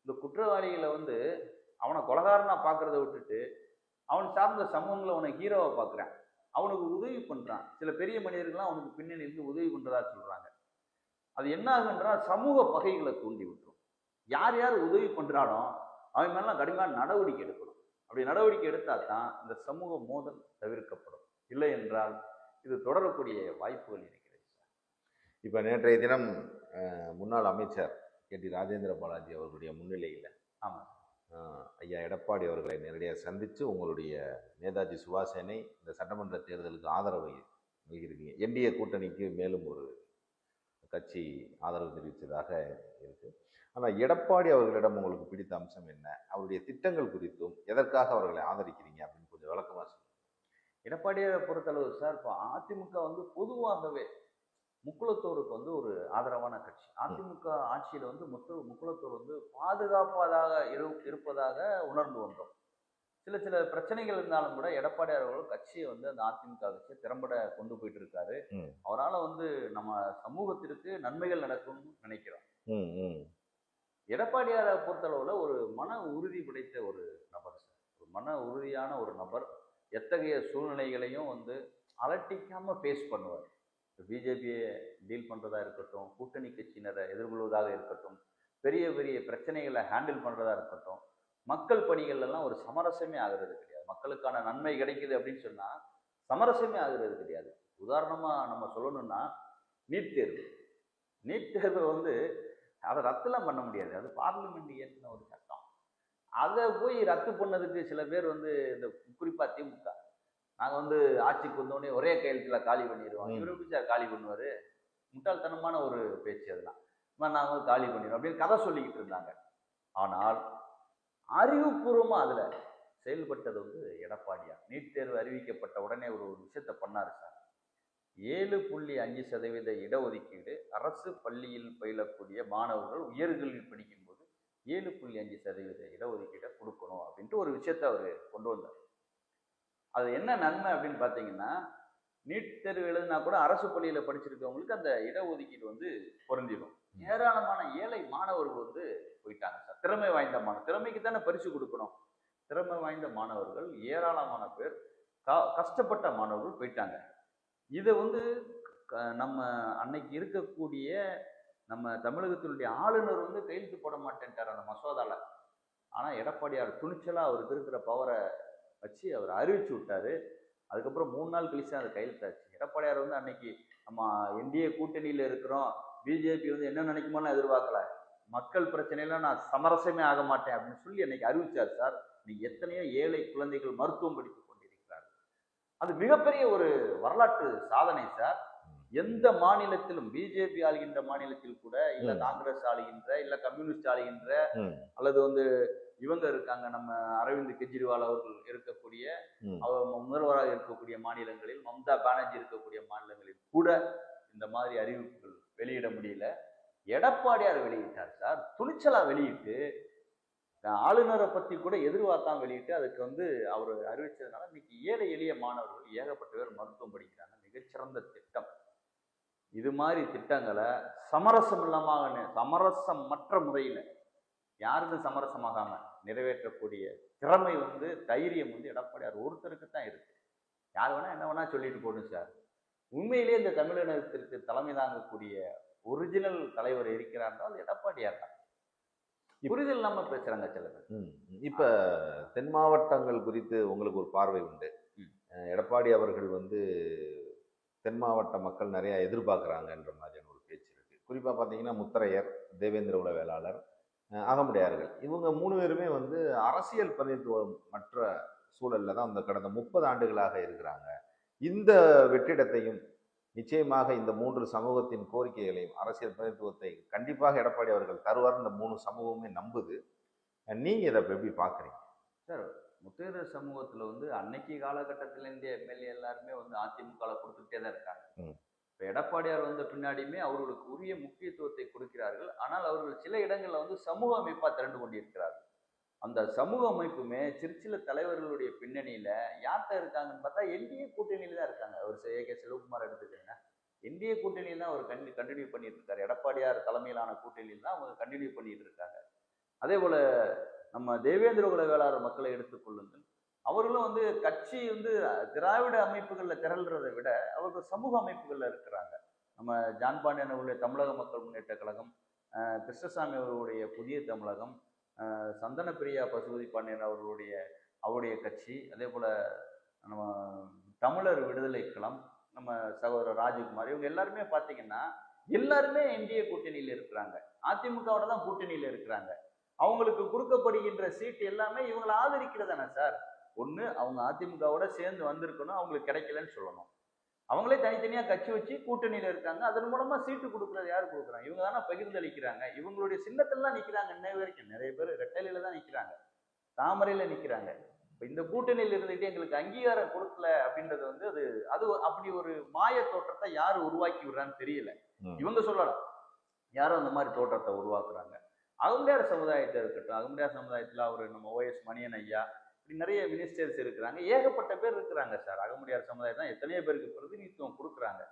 B: இந்த குற்றவாளிகளை வந்து அவனை கொலகாரனா பாக்குறத விட்டுட்டு அவன் சார்ந்த சமூகங்களை அவனை ஹீரோவா பாக்குறான், அவனுக்கு உதவி பண்றான். சில பெரிய மனிதர்கள்லாம் அவனுக்கு பின்னணி இருந்து உதவி பண்றதா சொல்றாங்க. அது என்ன ஆகுன்றா சமூக பகைகளை தூண்டி விட்டுரும். யார் யார் உதவி பண்றானோ அவன் மேலாம் கடுமையான நடவடிக்கை எடுக்கணும். அப்படி நடவடிக்கை எடுத்தா தான் இந்த சமூக மோதல் தவிர்க்கப்படும். இல்லை என்றால் இது தொடரக்கூடிய வாய்ப்புகள் இருக்கிறது.
A: இப்போ நேற்றைய தினம் முன்னாள் அமைச்சர் KT ராஜேந்திர பாலாஜி அவர்களுடைய முன்னிலையில்
B: ஆமாம்
A: ஐயா எடப்பாடி அவர்களை நேரடியாக சந்தித்து உங்களுடைய நேதாஜி சுபாசேனை இந்த சட்டமன்ற தேர்தலுக்கு ஆதரவை நல்கியிருக்கீங்க. NDA கூட்டணிக்கு மேலும் ஒரு கட்சி ஆதரவு தெரிவித்ததாக இருக்கு. ஆனால் எடப்பாடி அவர்களிடம் உங்களுக்கு பிடித்த அம்சம் என்ன? அவருடைய திட்டங்கள் குறித்தும் எதற்காக அவர்களை ஆதரிக்கிறீங்க அப்படின்னு கொஞ்சம் விளக்கமாக சொல்லுங்க.
B: எடப்பாடியை பொறுத்தளவு சார், இப்போ அதிமுக வந்து பொதுவாகவே முக்குளத்தோருக்கு வந்து ஒரு ஆதரவான கட்சி. அதிமுக ஆட்சியில் வந்து முக்குளத்தோர் வந்து பாதுகாப்பதாக இருப்பதாக உணர்ந்து வந்தோம். சில சில பிரச்சனைகள் இருந்தாலும் கூட எடப்பாடி அவர்கள் கட்சியை வந்து அந்த அதிமுக கட்சியை திறம்பட கொண்டு போயிட்டு இருக்காரு. அவரால் வந்து நம்ம சமூகத்திற்கு நன்மைகள் நடக்கும்னு நினைக்கிறோம். எடப்பாடியாரை பொறுத்தளவுல ஒரு மன உறுதி படைத்த ஒரு நபர் சார். ஒரு மன உறுதியான ஒரு நபர். எத்தகைய சூழ்நிலைகளையும் வந்து அலட்டிக்காம ஃபேஸ் பண்ணுவார். பிஜேபியை டீல் பண்றதா இருக்கட்டும், கூட்டணி கட்சியினரை எதிர்கொள்வதாக இருக்கட்டும், பெரிய பெரிய பிரச்சனைகளை ஹேண்டில் பண்றதா இருக்கட்டும், மக்கள் பணிகள் எல்லாம் ஒரு சமரசமே ஆகுறது கிடையாது. மக்களுக்கான நன்மை கிடைக்குது அப்படின்னு சொன்னா சமரசமே ஆகுறது கிடையாது. உதாரணமா நம்ம சொல்லணும்னா நீட் தேர்வு. நீட் தேர்வு வந்து அதை ரத்துலாம் பண்ண முடியாது. அது பார்லிமெண்ட் ஏற்றின ஒரு சட்டம். அதை போய் ரத்து பண்ணதுக்கு சில பேர் வந்து இந்த குறிப்பா திமுக, நாங்கள் வந்து ஆட்சிக்கு வந்தோடனே ஒரே கையெழுத்தில் காலி பண்ணிடுவோம். இவரு எப்படி சார் காலி பண்ணுவார்? முட்டாள்தனமான ஒரு பேச்சு அதெல்லாம். நாங்கள் வந்து காலி பண்ணிடுவோம் அப்படின்னு கதை சொல்லிக்கிட்டு இருந்தாங்க. ஆனால் அறிவுபூர்வமாக அதில் செயல்பட்டது வந்து எடப்பாடியார். நீட் தேர்வு அறிவிக்கப்பட்ட உடனே ஒரு விஷயத்தை பண்ணார் சார். 7.5% இடஒதுக்கீடு அரசு பள்ளியில் பயிலக்கூடிய மாணவர்கள் உயர்கல்வி படிக்கும்போது 7.5% இடஒதுக்கீடை கொடுக்கணும் அப்படின்ட்டு ஒரு விஷயத்தை அவர் கொண்டு வந்தார். அது என்ன நன்மை அப்படின்னு பார்த்தீங்கன்னா, நீட் தேர்வு எழுதினா கூட அரசு பள்ளியில் படிச்சிருக்கவங்களுக்கு அந்த இடஒதுக்கீடு வந்து பொருந்திடும். ஏராளமான ஏழை மாணவர்கள் வந்து போயிட்டாங்க சார். திறமை வாய்ந்த திறமைக்கு தானே பரிசு கொடுக்கணும். திறமை வாய்ந்த மாணவர்கள் ஏராளமான பேர், கஷ்டப்பட்ட மாணவர்கள் போயிட்டாங்க. இதை வந்து நம்ம அன்னைக்கு இருக்கக்கூடிய நம்ம தமிழகத்தினுடைய ஆளுநர் வந்து கையெழுத்து போட மாட்டேன்ட்டார் அந்த மசோதால. ஆனால் எடப்பாடியார் துணிச்சலாக அவருக்கு இருக்கிற பவரை வச்சு அவர் அறிவிச்சு விட்டாரு. அதுக்கப்புறம் 3 நாள் கழிச்சு அதை கையெழுத்தாச்சு. எடப்பாடியார் வந்து அன்னைக்கு நம்ம NDA கூட்டணியில் இருக்கிறோம், பிஜேபி வந்து என்ன நினைக்குமோன்னு எதிர்பார்க்கல. மக்கள் பிரச்சனையில நான் சமரசமே ஆக மாட்டேன் அப்படின்னு சொல்லி அன்னைக்கு அறிவிச்சார் சார். நீங்க எத்தனையோ ஏழை குழந்தைகள் மருத்துவம் படித்துக் கொண்டிருக்கிறார். அது மிகப்பெரிய ஒரு வரலாற்று சாதனை சார். எந்த மாநிலத்திலும் பிஜேபி ஆளுகின்ற மாநிலத்தில் கூட, இல்ல காங்கிரஸ் ஆளுகின்ற, இல்ல கம்யூனிஸ்ட் ஆளுகின்ற, அல்லது வந்து இவங்க இருக்காங்க நம்ம அரவிந்த் கெஜ்ரிவால் அவர்கள் இருக்கக்கூடிய முதல்வராக இருக்கக்கூடிய மாநிலங்களில், மம்தா பானர்ஜி இருக்கக்கூடிய மாநிலங்களில் கூட இந்த மாதிரி அறிவிப்புகள் வெளியிட முடியல. எடப்பாடியார் வெளியிட்டார் சார். துணிச்சலா வெளியிட்டு ஆளுநரை பத்தி கூட எதிர்பார்க்காம வெளியிட்டு அதுக்கு வந்து அவர் அறிவிச்சதுனால இன்னைக்கு ஏழை எளிய மாணவர்கள் ஏகப்பட்ட பேர் மருத்துவம் படிக்கிறாங்க. மிகச்சிறந்த திட்டம். இது மாதிரி திட்டங்களை சமரசம் இல்லாம, சமரசமற்ற முறையில யாருக்கும் சமரசமாகாம நிறைவேற்றக்கூடிய திறமை வந்து, தைரியம் வந்து எடப்பாடியார் ஒருத்தருக்கு தான் இருக்கு. யார் வேணா என்ன வேணா சொல்லிட்டு போடும் சார். உண்மையிலேயே இந்த தமிழினத்திற்கு தலைமை தாங்கக்கூடிய ஒரிஜினல் தலைவர் இருக்கிறார் என்றால் எடப்பாடியார் தான். புரிதல் இல்லாம பேசுறாங்க சில பேர்.
A: இப்ப தென் மாவட்டங்கள் குறித்து உங்களுக்கு ஒரு பார்வை உண்டு. எடப்பாடி அவர்கள் வந்து தென் மாவட்ட மக்கள் நிறைய எதிர்பார்க்குறாங்கன்ற மாதிரியான ஒரு பேச்சு இருக்கு. குறிப்பா பார்த்தீங்கன்னா முத்தரையர், தேவேந்திர உல வேளாளர், அகமுடையார்கள், இவங்க 3 பேருமே வந்து அரசியல் பிரதிநிதித்துவம் மற்ற சூழல்ல தான் அந்த கடந்த 30 ஆண்டுகளாக இருக்கிறாங்க. இந்த வெற்றிடத்தையும் நிச்சயமாக இந்த 3 சமூகத்தின் கோரிக்கைகளையும் அரசியல் பிரதிநிதித்துவத்தை கண்டிப்பாக எடப்பாடி அவர்கள் தருவார். இந்த 3 சமூகமே நம்புது. நீங்க இதை எப்படி பாக்குறீங்க
B: சார்? முத்தையர் சமூகத்துல வந்து அன்னைக்கு காலகட்டத்திலேருந்தே எம்எல்ஏ எல்லாருமே வந்து அதிமுக கொடுத்துட்டே தான் இருக்காங்க. இப்ப எடப்பாடியார் வந்த பின்னாடியுமே அவர்களுக்கு உரிய முக்கியத்துவத்தை கொடுக்கிறார்கள். ஆனால் அவர்கள் சில இடங்கள்ல வந்து சமூக அமைப்பா திரண்டு கொண்டிருக்கிறார்கள். அந்த சமூக அமைப்புமே திருச்சியில தலைவர்களுடைய பின்னணியில யார்கிட்ட இருக்காங்கன்னு பார்த்தா என்டிஏ கூட்டணியில தான் இருக்காங்க. அவர் ஏ.கே. செல்வகுமார் எடுத்துக்கங்க, என்டிஏ கூட்டணியில் தான் அவர் கண்டினியூ பண்ணிட்டு இருக்காரு. எடப்பாடியார் தலைமையிலான கூட்டணியில் தான் அவங்க கண்டினியூ பண்ணிட்டு இருக்காங்க. அதே போல நம்ம தேவேந்திர குல வேளாளர் மக்களை எடுத்துக்கொள்ளுங்கள். அவர்களும் வந்து கட்சி வந்து திராவிட அமைப்புகள்ல திரள்றதை விட அவர்கள் சமூக அமைப்புகள்ல இருக்கிறாங்க. நம்ம ஜான் பாண்டியன் அவருடைய தமிழக மக்கள் முன்னேற்ற கழகம், கிருஷ்ணசாமி அவர்களுடைய புதிய தமிழகம், சந்தன பிரியா பசுபதி பாண்டியன் அவருடைய கட்சி, அதே போல நம்ம தமிழர் விடுதலை களம், நம்ம சகோதரர் ராஜகுமார், இவங்க எல்லாருமே பார்த்தீங்கன்னா எல்லாருமே என்டிஏ கூட்டணியில் இருக்கிறாங்க. அதிமுகவோட தான் கூட்டணியில் இருக்கிறாங்க. அவங்களுக்கு கொடுக்கப்படுகின்ற சீட்டு எல்லாமே இவங்களை ஆதரிக்கிறதானே சார். ஒண்ணு அவங்க அதிமுகவோட சேர்ந்து வந்திருக்கணும், அவங்களுக்கு கிடைக்கலன்னு சொல்லணும். அவங்களே தனித்தனியா கட்சி வச்சு கூட்டணியில இருக்காங்க. அதன் மூலமா சீட்டு கொடுக்கறது யாரு கொடுக்குறாங்க? இவங்க தானே பகிர்ந்தளிக்கிறாங்க. இவங்களுடைய சின்னத்திலாம் நிக்கிறாங்க. இன்னை வரைக்கும் நிறைய பேர் ரெட்டையில தான் நிக்கிறாங்க, தாமரையில நிக்கிறாங்க. இந்த கூட்டணியில் இருந்துகிட்டு எங்களுக்கு அங்கீகாரம் கொடுக்கல அப்படின்றது வந்து அது அப்படி ஒரு மாய தோற்றத்தை யாரு உருவாக்கி விடுறான்னு தெரியல. இவங்க சொல்லலாம் யாரும் அந்த மாதிரி தோற்றத்தை உருவாக்குறாங்க. அகமுடையார் சமுதாயத்தை இருக்கட்டும், அகமுடையார் சமுதாயத்துல அவரு நம்ம ஓஎஸ் மணியன் ஐயா, இப்படி நிறைய மினிஸ்டர்ஸ் இருக்கிறாங்க, ஏகப்பட்ட பேர் இருக்கிறாங்க சார். அகமுடையார் சமுதாயம் தான் எத்தனையோ பேருக்கு பிரதிநிதித்துவம் கொடுக்குறாங்க.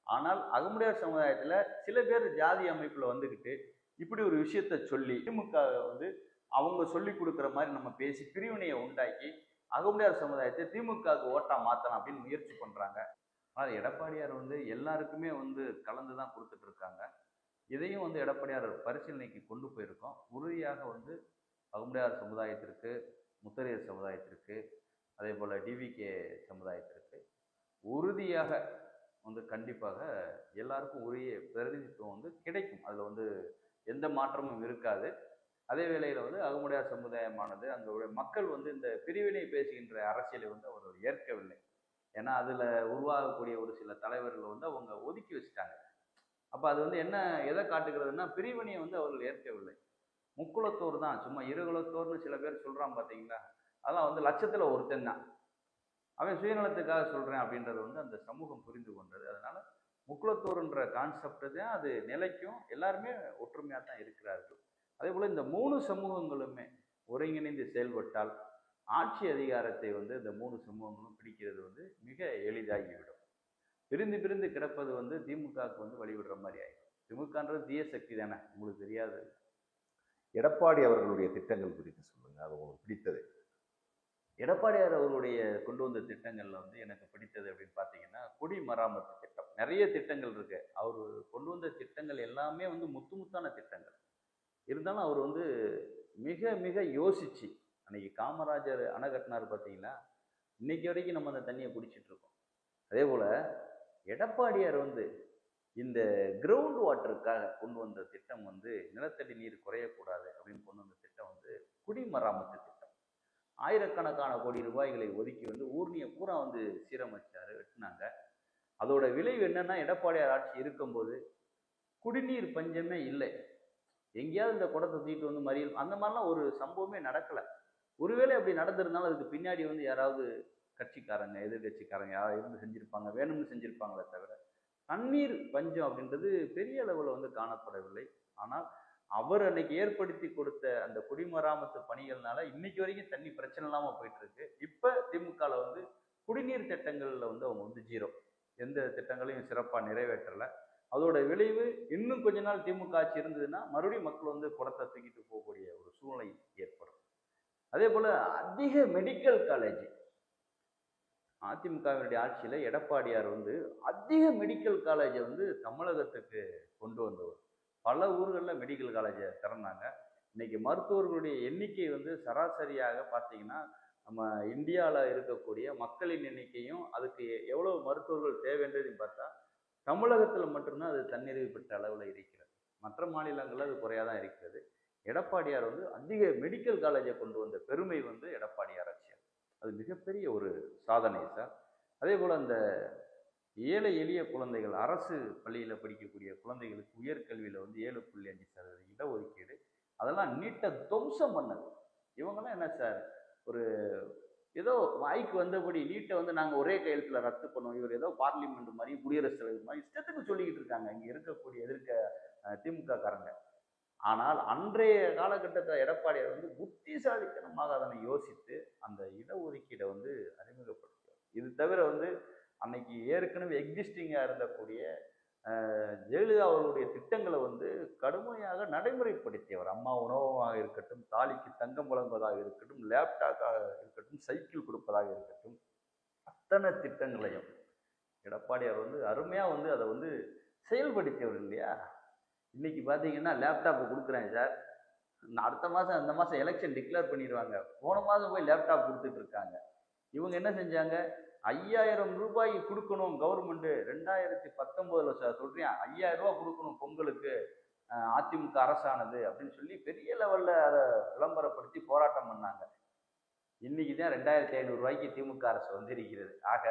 B: ஆனால் அகமுடையார் சமுதாயத்துல சில பேர் ஜாதி அமைப்புல வந்துகிட்டு இப்படி ஒரு விஷயத்த சொல்லி திமுக வந்து அவங்க சொல்லி கொடுக்குற மாதிரி நம்ம பேசி பிரிவினையை உண்டாக்கி அகமுடையார் சமுதாயத்தை திமுகவுக்கு ஓட்டா மாத்தலாம் அப்படின்னு முயற்சி பண்றாங்க. ஆனால் எடப்பாடியார் வந்து எல்லாருக்குமே வந்து கலந்து தான் கொடுத்துட்டு இருக்காங்க. இதையும் வந்து எடப்பாடியார் பரிசீலனைக்கு கொண்டு போயிருக்கோம். உறுதியாக வந்து அகமுடையார் சமுதாயத்திற்கு, முத்தரையர் சமுதாயத்திற்கு, அதே போல் டிவிகே சமுதாயத்திற்கு உறுதியாக வந்து கண்டிப்பாக எல்லாருக்கும் உரிய பிரதிநிதித்துவம் வந்து கிடைக்கும். அதில் வந்து எந்த மாற்றமும் இருக்காது. அதே வேளையில் வந்து அகமுடையார் சமுதாயமானது அங்கே மக்கள் வந்து இந்த பிரிவினை பேசுகின்ற அரசியலை வந்து அவர் ஏற்கவில்லை. ஏன்னா அதில் உருவாகக்கூடிய ஒரு சில தலைவர்கள் வந்து அவங்க ஒதுக்கி வச்சுட்டாங்க. அப்போ அது வந்து என்ன எதை காட்டுகிறதுனா பிரிவினையை வந்து அவர்கள் ஏற்கவில்லை. முக்குளத்தோர் தான், சும்மா இருகுலத்தோர்னு சில பேர் சொல்கிறான் பார்த்தீங்களா, அதெல்லாம் வந்து லட்சத்தில் ஒருத்தன் தான். அவன் சுயநலத்துக்காக சொல்கிறேன் அப்படின்றது வந்து அந்த சமூகம் புரிந்து கொண்டது. அதனால முக்குளத்தோர்ன்ற கான்செப்ட் தான் அது நிலைக்கும். எல்லாருமே ஒற்றுமையாக தான் இருக்கிறார்கள். அதே போல் இந்த 3 சமூகங்களுமே ஒருங்கிணைந்து செயல்பட்டால் ஆட்சி அதிகாரத்தை வந்து இந்த 3 சமூகங்களும் பிடிக்கிறது வந்து மிக எளிதாகிவிடும். பிரிந்து பிரிந்து கிடப்பது வந்து திமுகவுக்கு வந்து வழிவிடுற மாதிரி ஆயிடும். திமுகன்றது தீய சக்தி தானே, உங்களுக்கு தெரியாது.
A: எடப்பாடி அவர்களுடைய திட்டங்கள் குறித்து சொல்லுங்க, அது உங்களுக்கு பிடித்தது.
B: எடப்பாடியார் அவருடைய கொண்டு வந்த திட்டங்கள்ல வந்து எனக்கு பிடித்தது அப்படின்னு பார்த்தீங்கன்னா, குடிமராமத்து திட்டம். நிறைய திட்டங்கள் இருக்கு. அவர் கொண்டு வந்த திட்டங்கள் எல்லாமே வந்து முத்தான திட்டங்கள். இருந்தாலும் அவர் வந்து மிக மிக யோசிச்சு, அன்னைக்கு காமராஜர் அணை கட்டினார் பார்த்தீங்களா, இன்னைக்கு வரைக்கும் நம்ம அந்த தண்ணியை குடிச்சிட்டு இருக்கோம். அதே போல எடப்பாடியார் வந்து இந்த கிரவுண்ட் வாட்டருக்காக கொண்டு வந்த திட்டம் வந்து நிலத்தடி நீர் குறையக்கூடாது அப்படின்னு கொண்டு வந்த திட்டம் வந்து குடிமராமத்து திட்டம். ஆயிரக்கணக்கான கோடி ரூபாய்களை ஒதுக்கி வந்து ஊர்னியை பூரா வந்து சீரமைச்சாரு, வெட்டினாங்க. அதோட விளைவு என்னன்னா, எடப்பாடியார் ஆட்சி இருக்கும்போது குடிநீர் பஞ்சமே இல்லை. எங்கேயாவது இந்த குடத்தை தூக்கிட்டு வந்து மறியல் அந்த மாதிரிலாம் ஒரு சம்பவமே நடக்கலை. ஒருவேளை அப்படி நடந்திருந்தாலும் அதுக்கு பின்னாடி வந்து யாராவது கட்சிக்காரங்க, எதிர்கட்சிக்காரங்க யாராவது இருந்து செஞ்சிருப்பாங்க, வேணும்னு செஞ்சிருப்பாங்களே தவிர தண்ணீர் பஞ்சம் அப்படின்றது பெரிய அளவில் வந்து காணப்படவில்லை. ஆனால் அவர் அன்னைக்கு ஏற்படுத்தி கொடுத்த அந்த குடிமராமத்து பணிகள்னால இன்னைக்கு வரைக்கும் தண்ணி பிரச்சனை இல்லாமல் போயிட்டு இருக்கு. இப்போ திமுகவில் வந்து குடிநீர் திட்டங்களில் வந்து அவங்க வந்து ஜீரோ, எந்த திட்டங்களையும் சிறப்பாக நிறைவேற்றலை. அதோட விளைவு இன்னும் கொஞ்ச நாள் திமுக ஆட்சி இருந்ததுன்னா மறுபடியும் மக்கள் வந்து குடத்தை தூக்கிட்டு போகக்கூடிய ஒரு சூழ்நிலை ஏற்படும். அதே போல அதிக மெடிக்கல் காலேஜ் அதிமுகவினுடைய ஆட்சியில எடப்பாடியார் வந்து அதிக மெடிக்கல் காலேஜை வந்து தமிழகத்துக்கு கொண்டு வந்தவர். பல ஊர்களில் மெடிக்கல் காலேஜை திறந்தாங்க. இன்னைக்கு மருத்துவர்களுடைய எண்ணிக்கை வந்து சராசரியாக பார்த்தீங்கன்னா, நம்ம இந்தியாவில் இருக்கக்கூடிய மக்களின் எண்ணிக்கையும் அதுக்கு எவ்வளவு மருத்துவர்கள் தேவைன்றதையும் பார்த்தா தமிழகத்தில் மட்டும்தான் அது தன்னிறைவு பெற்ற அளவில் இருக்கிறது. மற்ற மாநிலங்களில் அது குறையாக தான் இருக்கிறது. எடப்பாடியார் வந்து அதிக மெடிக்கல் காலேஜை கொண்டு வந்த பெருமை வந்து எடப்பாடியார் ஆட்சியார். அது மிகப்பெரிய ஒரு சாதனை சார். அதே போல் அந்த ஏழை எளிய குழந்தைகள், அரசு பள்ளியில் படிக்கக்கூடிய குழந்தைகளுக்கு உயர்கல்வியில் வந்து 7.5% இடஒதுக்கீடு, அதெல்லாம் நீட்டை துவம்சம் பண்ணது. இவங்கெல்லாம் என்ன சார், ஒரு ஏதோ வாய்க்கு வந்தபடி நீட்டை வந்து நாங்கள் ஒரே கையெழுத்தில் ரத்து பண்ணுவோம், இவர் ஏதோ பார்லிமெண்ட் மாதிரி குடியரசுத் தலைவர் மாதிரி இஷ்டத்துக்கு சொல்லிக்கிட்டு இருக்காங்க இங்கே இருக்கக்கூடிய திமுக காரங்க. ஆனால் அன்றைய காலகட்டத்தில் எடப்பாடியார் வந்து புத்திசாலித்தனமாக அதனை யோசித்து அந்த இடஒதுக்கீடை வந்து அறிமுகப்படுத்துவார். இது தவிர வந்து அன்னைக்கு ஏற்கனவே எக்ஸிஸ்டிங்காக இருந்தக்கூடிய ஜெயலலிதா அவர்களுடைய திட்டங்களை வந்து கடுமையாக நடைமுறைப்படுத்தியவர். அம்மா உணவகமாக இருக்கட்டும், தாலிக்கு தங்கம் வழங்குவதாக இருக்கட்டும், லேப்டாப்பாக இருக்கட்டும், சைக்கிள் கொடுப்பதாக இருக்கட்டும், அத்தனை திட்டங்களையும் எடப்பாடியார் வந்து அருமையாக வந்து அதை வந்து செயல்படுத்தியவர் இல்லையா. இன்னைக்கு பார்த்தீங்கன்னா லேப்டாப் கொடுக்குறேன் சார், அடுத்த மாதம் இந்த மாதம் எலெக்ஷன் டிக்ளேர் பண்ணிடுவாங்க, போன மாதம் போய் லேப்டாப் கொடுத்துட்டு இருக்காங்க. இவங்க என்ன செஞ்சாங்க, 5000 ரூபாய் கொடுக்கணும் கவர்மெண்ட் 2019 சொல்றேன், 5000 ரூபாய் கொடுக்கணும் பொங்கலுக்கு அதிமுக அரசானது அப்படின்னு சொல்லி பெரிய லெவல்ல அதை விளம்பரப்படுத்தி போராட்டம் பண்ணாங்க. இன்னைக்கு தான் 2500 ரூபாய்க்கு திமுக அரசு வந்திருக்கிறது. ஆக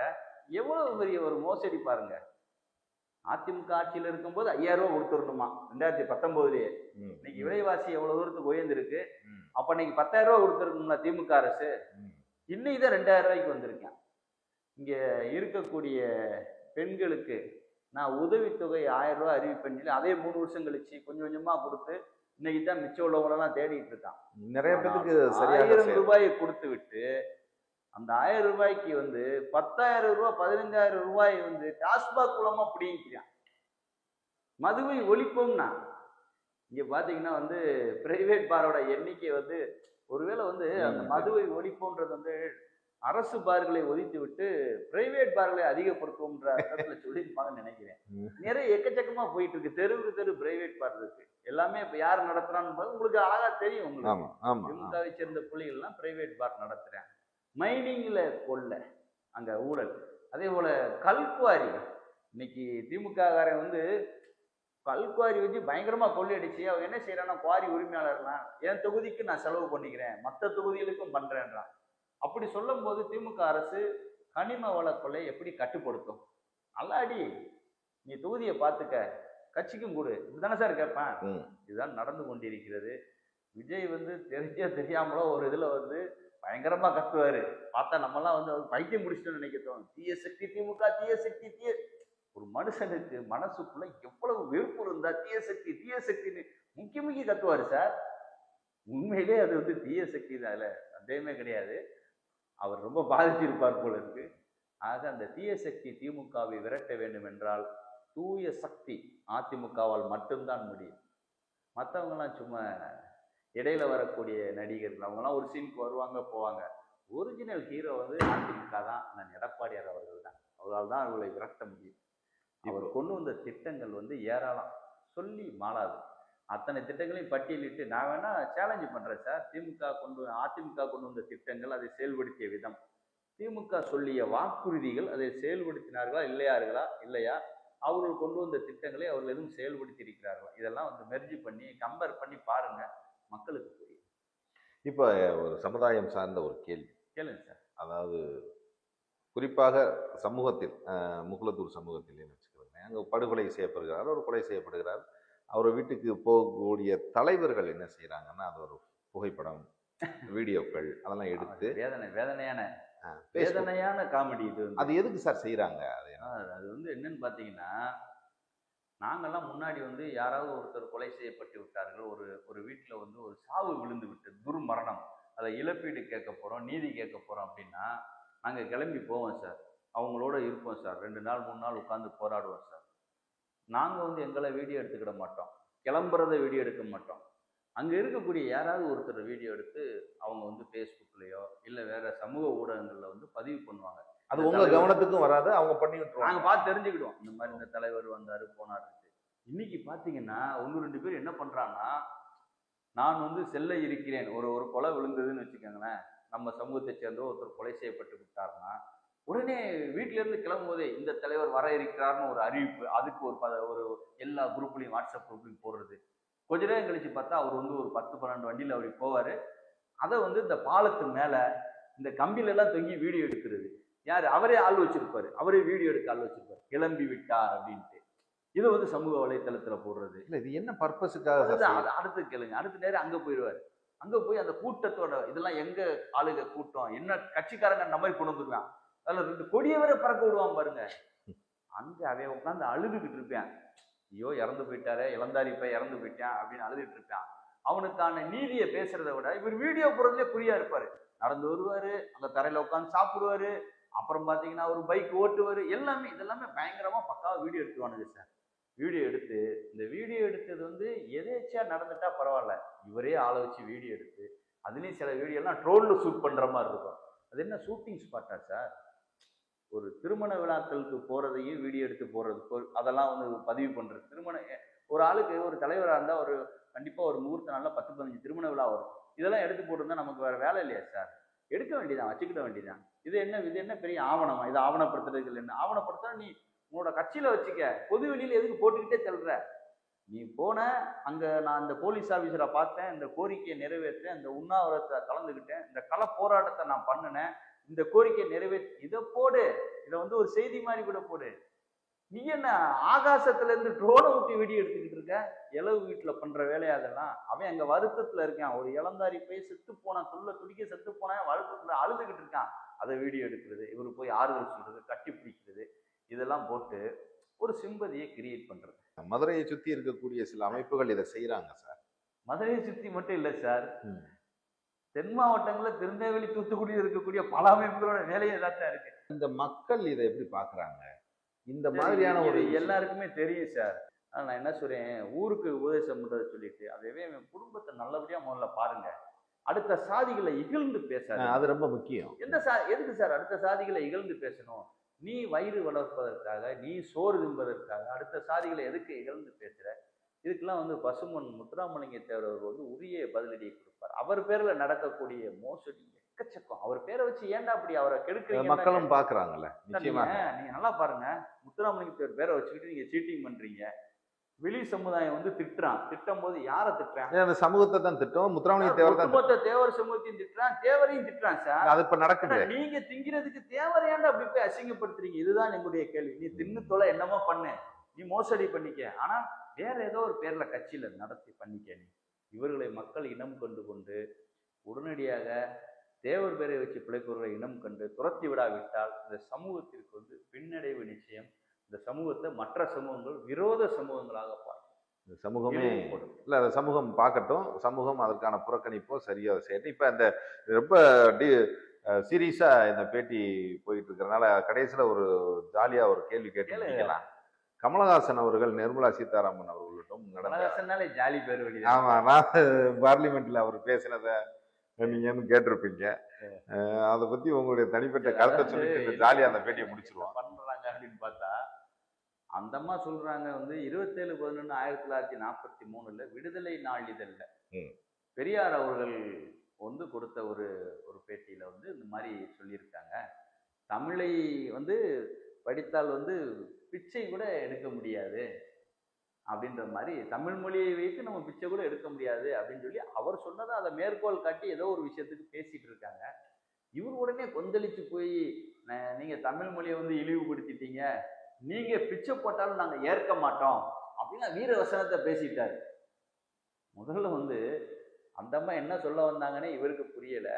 B: எவ்வளவு பெரிய ஒரு மோசடி பாருங்க. அதிமுக ஆட்சியில் இருக்கும்போது 5000 ரூபாய் கொடுத்துடணுமா 2019லயே. இன்னைக்கு விலைவாசி எவ்வளவு தூரத்துக்கு உயர்ந்திருக்கு. அப்ப இன்னைக்கு 10000 ரூபாய் கொடுத்துருக்கணும்னா திமுக அரசு, இன்னைக்கு தான் 2000 ரூபாய்க்கு வந்திருக்கேன். இங்க இருக்கக்கூடிய பெண்களுக்கு நான் உதவித்தொகை 1000 ரூபாய் அறிவிப்பேன் சொல்லி அதே 3 வருஷம் கழிச்சு கொஞ்சம் கொஞ்சமா கொடுத்து இன்னைக்கு தான் மிச்சம் உள்ளவங்களெல்லாம் தேடிட்டு இருக்கான்.
A: நிறைய பேருக்கு
B: 1000 ரூபாயை கொடுத்து விட்டு அந்த 1000 ரூபாய்க்கு வந்து 10,000 ரூபாய் 15,000 ரூபாய் வந்து டாஸ்மாக் மூலமா பிடிக்கிறான். மதுவை ஒழிப்போம்னா இங்க பாத்தீங்கன்னா வந்து பிரைவேட் பாரோட எண்ணிக்கை வந்து ஒருவேளை வந்து அந்த மதுவை ஒழிப்போன்றது வந்து அரசு பார்களை ஒதுக்கி விட்டு பிரைவேட் பார்களை அதிகப்படுத்தும்ன்ற இடத்துல சொல்லியிருப்பாங்கன்னு நினைக்கிறேன். நிறைய எக்கச்சக்கமா போயிட்டு இருக்கு, தெருவுக்கு தெரு பிரைவேட் பார் இருக்கு. எல்லாமே இப்ப யார் நடத்துறான்னு உங்களுக்கு அழகா தெரியும். உங்களுக்கு திமுகவை சேர்ந்த புள்ளிகள்லாம் பிரைவேட் பார் நடத்துறேன். மைனிங்ல கொள்ள அங்க ஊழல். அதே போல கல்குவாரி, இன்னைக்கு திமுக காரன் வந்து கல்குவாரி வச்சு பயங்கரமா கொள்ளையடிச்சு அவன் என்ன செய்யறான்னா, குவாரி உரிமையாளர்லாம் என் தொகுதிக்கு நான் செலவு பண்ணிக்கிறேன், மற்ற தொகுதிகளுக்கும் பண்றேன்றான். அப்படி சொல்லும் போது திமுக அரசு கனிம வள கொள்ளை எப்படி கட்டுப்படுத்தும்? நல்லாடி நீ தொகுதியை பார்த்துக்க, கட்சிக்கும் கொடு, இப்படிதானே சார் கேட்பேன். இதுதான் நடந்து கொண்டிருக்கிறது. விஜய் வந்து தெரிஞ்சோ தெரியாமலோ ஒரு இதுல வந்து பயங்கரமா கத்துவாரு. பார்த்தா நம்மலாம் வந்து பைத்தியம் முடிச்சுட்டு நினைக்கிறோம். தீய சக்தி திமுக, தீய சக்தி தீய. ஒரு மனுஷனுக்கு மனசுக்குள்ள எவ்வளவு வெறுப்பு இருந்தா தீய சக்தி தீய சக்தின்னு முக்கிய முக்கிய கத்துவாரு சார். உண்மையிலே அது வந்து தீய சக்தி தான், அதுல சந்தேகமே கிடையாது. அவர் ரொம்ப பாதிச்சிருப்பார் போல இருக்கு. ஆக அந்த தீய சக்தி திமுகவை விரட்ட வேண்டும் என்றால் தூய சக்தி அதிமுகவால் மட்டும்தான் முடியும். மற்றவங்கலாம் சும்மா இடையில வரக்கூடிய நடிகர்கள், அவங்கலாம் ஒரு சீனுக்கு வருவாங்க போவாங்க. ஒரிஜினல் ஹீரோ வந்து அதிமுக தான், நான் எடப்பாடியார் அவர்கள் தான். அவரால் தான் அவர்களை விரட்ட முடியும். அவர் கொண்டு வந்த திட்டங்கள் வந்து ஏராளம், சொல்லி மாளாது. அத்தனை திட்டங்களையும் பட்டியலிட்டு நான் வேணா சேலஞ்சு பண்றேன் சார். அதிமுக கொண்டு வந்த திட்டங்கள், அதை செயல்படுத்திய விதம், திமுக சொல்லிய வாக்குறுதிகள், அதை செயல்படுத்தினார்களா இல்லையா, அவர்கள் கொண்டு வந்த திட்டங்களை அவர்கள் எதுவும் செயல்படுத்தி இருக்கிறார்களா, இதெல்லாம் வந்து மெர்ஜி பண்ணி கம்பேர் பண்ணி பாருங்க, மக்களுக்கு புரியும்.
A: இப்போ ஒரு சமுதாயம் சார்ந்த ஒரு கேள்வி
B: கேளுங்க சார்.
A: அதாவது குறிப்பாக சமூகத்தில் முகுலத்தூர் சமூகத்தில் வச்சுக்கிறோங்க, அங்கே படுகொலை செய்யப்படுகிறார், ஒரு கொலை செய்யப்படுகிறார். அவர் வீட்டுக்கு போகக்கூடிய தலைவர்கள் என்ன செய்யறாங்கன்னா, அது ஒரு புகைப்படம், வீடியோக்கள் அதெல்லாம் எடுத்து
B: வேதனையான காமெடி. இது
A: அது எதுக்கு சார் செய்யறாங்க?
B: அது வந்து என்னன்னு பாத்தீங்கன்னா, நாங்கெல்லாம் முன்னாடி வந்து யாராவது ஒருத்தர் கொலை செய்யப்பட்டு விட்டார்கள், ஒரு வீட்டுல வந்து ஒரு சாவு விழுந்து விட்டு துர்மரணம், அதை இழப்பீடு கேட்க போறோம், நீதி கேட்க போறோம் அப்படின்னா நாங்க கிளம்பி போவோம் சார், அவங்களோட இருப்போம் சார், 2 நாள் 3 நாள் உட்காந்து போராடுவோம் சார். நாங்க வந்து எங்களை வீடியோ எடுத்துக்கிட மாட்டோம், கிளம்புறத வீடியோ எடுக்க மாட்டோம். அங்க இருக்கக்கூடிய யாராவது ஒருத்தர் வீடியோ எடுத்து அவங்க வந்து ஃபேஸ்புக்லயோ இல்ல வேற சமூக ஊடகங்கள்ல வந்து பதிவு பண்ணுவாங்க.
A: அது உங்க கவனத்துக்கும் வராது, அவங்க பண்ணி விட்டுருவாங்க.
B: நாங்க பார்த்து தெரிஞ்சுக்கிடுவோம், இந்த மாதிரி இந்த தலைவர் வந்தாரு போனாரு. இன்னைக்கு பாத்தீங்கன்னா 1-2 பேர் என்ன பண்றாங்கன்னா, நான் வந்து செல்ல இருக்கிறேன், ஒரு கொலை விழுந்ததுன்னு வச்சுக்கோங்களேன், நம்ம சமூகத்தை சேர்ந்த ஒருத்தர் கொலை செய்யப்பட்டு விட்டாருன்னா உடனே வீட்டில இருந்து கிளம்பும் போதே இந்த தலைவர் வர இருக்கிறார்னு ஒரு அறிவிப்பு, அதுக்கு ஒரு எல்லா குரூப்லையும் வாட்ஸ்அப் குரூப்லையும் போடுறது. கொஞ்ச நேரம் கழிச்சு பார்த்தா அவர் வந்து ஒரு 10-12 வண்டியில் அப்படி போவாரு. அதை வந்து இந்த பாலத்து மேல இந்த கம்பியில எல்லாம் தொங்கி வீடியோ எடுக்கிறது. யாரு? அவரே ஆள் வச்சிருப்பாரு, அவரே வீடியோ எடுக்க ஆள் வச்சிருப்பாரு, கிளம்பி விட்டார் அப்படின்ட்டு. இதை வந்து சமூக வலைத்தளத்துல போடுறது.
A: இல்ல இது என்ன பர்பஸுக்காக?
B: அடுத்து கேளுங்க. அடுத்த நேரம் அங்க போயிடுவாரு. அங்க போய் அந்த கூட்டத்தோட இதெல்லாம் எங்க ஆளுக கூட்டம், என்ன கட்சிக்காரங்க அந்த மாதிரி கொண்டு வந்துருவான். அதுல 2 கொடியை வேற பறக்க விடுவான் பாருங்க. அங்க அவன் உட்காந்து அழுதுகிட்டு இருப்பேன். ஐயோ இறந்து போயிட்டாரே, இளந்தாரி பையன் இறந்து போயிட்டான் அப்படின்னு அழுதுட்டு இருக்கான். அவனுக்கான நீதியை பேசுறத விட இவர் வீடியோ போடுறதுலே குறியா இருப்பாரு. நடந்து வருவாரு, அந்த தரையில உட்காந்து சாப்பிடுவாரு, அப்புறம் பாத்தீங்கன்னா ஒரு பைக் ஓட்டுவாரு, எல்லாமே இதெல்லாமே பயங்கரமா பக்காவா வீடியோ எடுத்துவானுங்க சார். வீடியோ எடுத்து இந்த வீடியோ எடுத்தது வந்து எதேச்சியா நடந்துட்டா பரவாயில்ல, இவரே ஆளை வச்சு வீடியோ எடுத்து அதுலயும் சில வீடியோ எல்லாம் ட்ரோன்ல ஷூட் பண்ற மாதிரி இருக்கும். அது என்ன ஷூட்டிங் ஸ்பாட்டா சார்? ஒரு திருமண விழாக்களுக்கு போறதையும் வீடியோ எடுத்து போடுறது, அதெல்லாம் வந்து பதிவு பண்றது. ஒரு ஆளுக்கு ஒரு தலைவராக இருந்தா ஒரு கண்டிப்பா ஒரு முகூர்த்த நாள்ல 10-15 திருமண விழா வரும். இதெல்லாம் எடுத்து போட்டிருந்தா நமக்கு வேற வேலை இல்லையா சார்? எடுக்க வேண்டியதான், வச்சுக்கிட வேண்டியதான். இது என்ன பெரிய ஆவணமா? இது ஆவணப்படுத்துறதுக்கு என்ன ஆவணப்படுத்த? நீ உன்னோட கட்சியில வச்சுக்க, பொது வெளியில எதுக்கு போட்டுக்கிட்டே செல்ற? நீ போன அங்க, நான் அந்த போலீஸ் ஆபீசரை பார்த்தேன், இந்த கோரிக்கையை நிறைவேற்றேன், இந்த உண்ணாவிரத்தை கலந்துக்கிட்டேன், இந்த கள போராட்டத்தை நான் பண்ணினேன், இந்த கோரிக்கையை நிறைவேற்ற, இதை போடு. இதை வந்து ஒரு செய்தி மாதிரி கூட போடு. நீ என்ன ஆகாசத்துல இருந்து ட்ரோனை ஊட்டி வீடியோ எடுத்துக்கிட்டு இருக்க? இளவு வீட்டுல பண்ற வேலையா அதெல்லாம்? அவன் அங்க வருத்தத்துல இருக்கான், ஒரு இளந்தாரி போய் செத்து போனான், துடிக்க செத்து போனான், வருத்தத்துல அழுதுகிட்டு இருக்கான். அதை வீடியோ எடுக்கிறது, இவரு போய் ஆறுதல் சொல்றது, கட்டி பிடிக்கிறது, இதெல்லாம் போட்டு ஒரு சிம்பதியை கிரியேட் பண்றது.
A: மதுரையை சுத்தி இருக்கக்கூடிய சில அமைப்புகள் இதை செய்யறாங்க சார்.
B: மதுரையை சுத்தி மட்டும் இல்ல சார், தென் மாவட்டங்களில் திருநெல்வேலி, தூத்துக்குடி இருக்கக்கூடிய பல அமைப்புகளோட வேலையை தான் இருக்கு.
A: இந்த மக்கள் இதை எப்படி பாக்குறாங்க? இந்த மாதிரியான ஒரு
B: எல்லாருக்குமே தெரியும் சார். ஆனா நான் என்ன சொல்றேன், ஊருக்கு உபதேசம் பண்றதை சொல்லிட்டு அதவே குடும்பத்தை நல்லபடியா முதல்ல பாருங்க. அடுத்த சாதிகளை இகழ்ந்து பேசாது,
A: அது ரொம்ப முக்கியம்.
B: எதுக்கு சார் அடுத்த சாதிகளை இகழ்ந்து பேசணும்? நீ வயிறு வளர்ப்பதற்காக, நீ சோறு தின்பதற்காக அடுத்த சாதிகளை எதுக்கு இகழ்ந்து பேசுற? இதுக்கெல்லாம் வந்து பசுமன் முத்துராமலிங்க தேவர் வந்து உரிய பதிலடியை கொடுப்பார். அவர் பேர்ல நடக்கக்கூடிய மோசடி எக்கச்சக்கம். அவர் பேரை வச்சு ஏன்டா அப்படி அவரை கெடுக்கிறீங்க? மக்களும்
A: பாக்குறாங்கல்ல.
B: நீங்க நல்லா பாருங்க, முத்துராமலிங்க தேவர் பேரை வச்சுக்கிட்டு நீங்க சீட்டிங் பண்றீங்க. வெளி சமுதாயம் வந்து திட்டும் போது யாரை திட்டுறான்?
A: அந்த சமூகத்தை தான் திட்டம். முத்துராமலிங்க தேவர் தான்
B: தேவர் சமூகத்தையும் திட்டுறான், தேவரையும் திட்டுறான் சார்.
A: அது இப்ப நடக்குது.
B: நீங்க திங்கிறதுக்கு தேவரை ஏன்டா அப்படி போய் அசிங்கப்படுத்துறீங்க? இதுதான் எங்களுடைய கேள்வி. நீ தின்னு தொலை, என்னமோ பண்ணு, நீ மோசடி பண்ணிக்க, ஆனா வேற ஏதோ ஒரு பேர்ல கட்சியில நடத்தி பண்ணிக்க. நீ இவர்களை மக்கள் இனம் கொண்டு உடனடியாக தேவர் பேரை வச்சு பிழைப்பவர்களை இனம் கண்டு துரத்தி விடாவிட்டால் இந்த சமூகத்திற்கு வந்து பின்னடைவு நிச்சயம். இந்த சமூகத்தை மற்ற சமூகங்கள் விரோத சமூகங்களாக பார்க்கும்.
A: இந்த சமூகமே இல்லை, அந்த சமூகம் பார்க்கட்டும், சமூகம் அதற்கான புறக்கணிப்போ சரியா செய்யட்டும். இப்போ அந்த ரொம்ப சீரியஸா இந்த பேட்டி போயிட்டு இருக்கிறதுனால கடைசியில் ஒரு ஜாலியா ஒரு கேள்வி கேட்டுக்கலாம். கமலஹாசன் அவர்கள் நிர்மலா சீதாராமன் அவர்களிடம்
B: நடந்தாலே ஜாலி பேர் வழி.
A: ஆமா, நான் பார்லிமெண்ட்ல அவர் பேசினதை நீங்கன்னு கேட்டிருப்பீங்க. அதை பத்தி உங்களுடைய தனிப்பட்ட கருத்தை சொல்லிட்டு ஜாலியா அந்த பேட்டியை முடிச்சிருவோம்.
B: பண்றாங்க அப்படின்னு பார்த்தா, அந்த அம்மா சொல்றாங்க வந்து 27/11/1943 விடுதலை நாளிதழ்ல பெரியார் அவர்கள் வந்து கொடுத்த ஒரு பேட்டியில வந்து இந்த மாதிரி சொல்லியிருக்காங்க. தமிழை வந்து படித்தால் வந்து பிச்சை கூட எடுக்க முடியாது அப்படின்ற மாதிரி, தமிழ் மொழியை வைத்து நம்ம பிச்சை கூட எடுக்க முடியாது அப்படின்னு சொல்லி அவர் சொன்னதை அதை மேற்கோள் காட்டி ஏதோ ஒரு விஷயத்துக்கு பேசிட்டு இருக்காங்க. இவர் உடனே கொந்தளிச்சு போய், நீங்க தமிழ் மொழியை வந்து இழிவுபடுத்திட்டீங்க, நீங்க பிச்சை போட்டாலும் நாங்க ஏற்க மாட்டோம் அப்படின்னு வீர வசனத்தை பேசிட்டாரு. முதல்ல வந்து அந்த அம்மா என்ன சொல்ல வந்தாங்கன்னே இவருக்கு புரியல,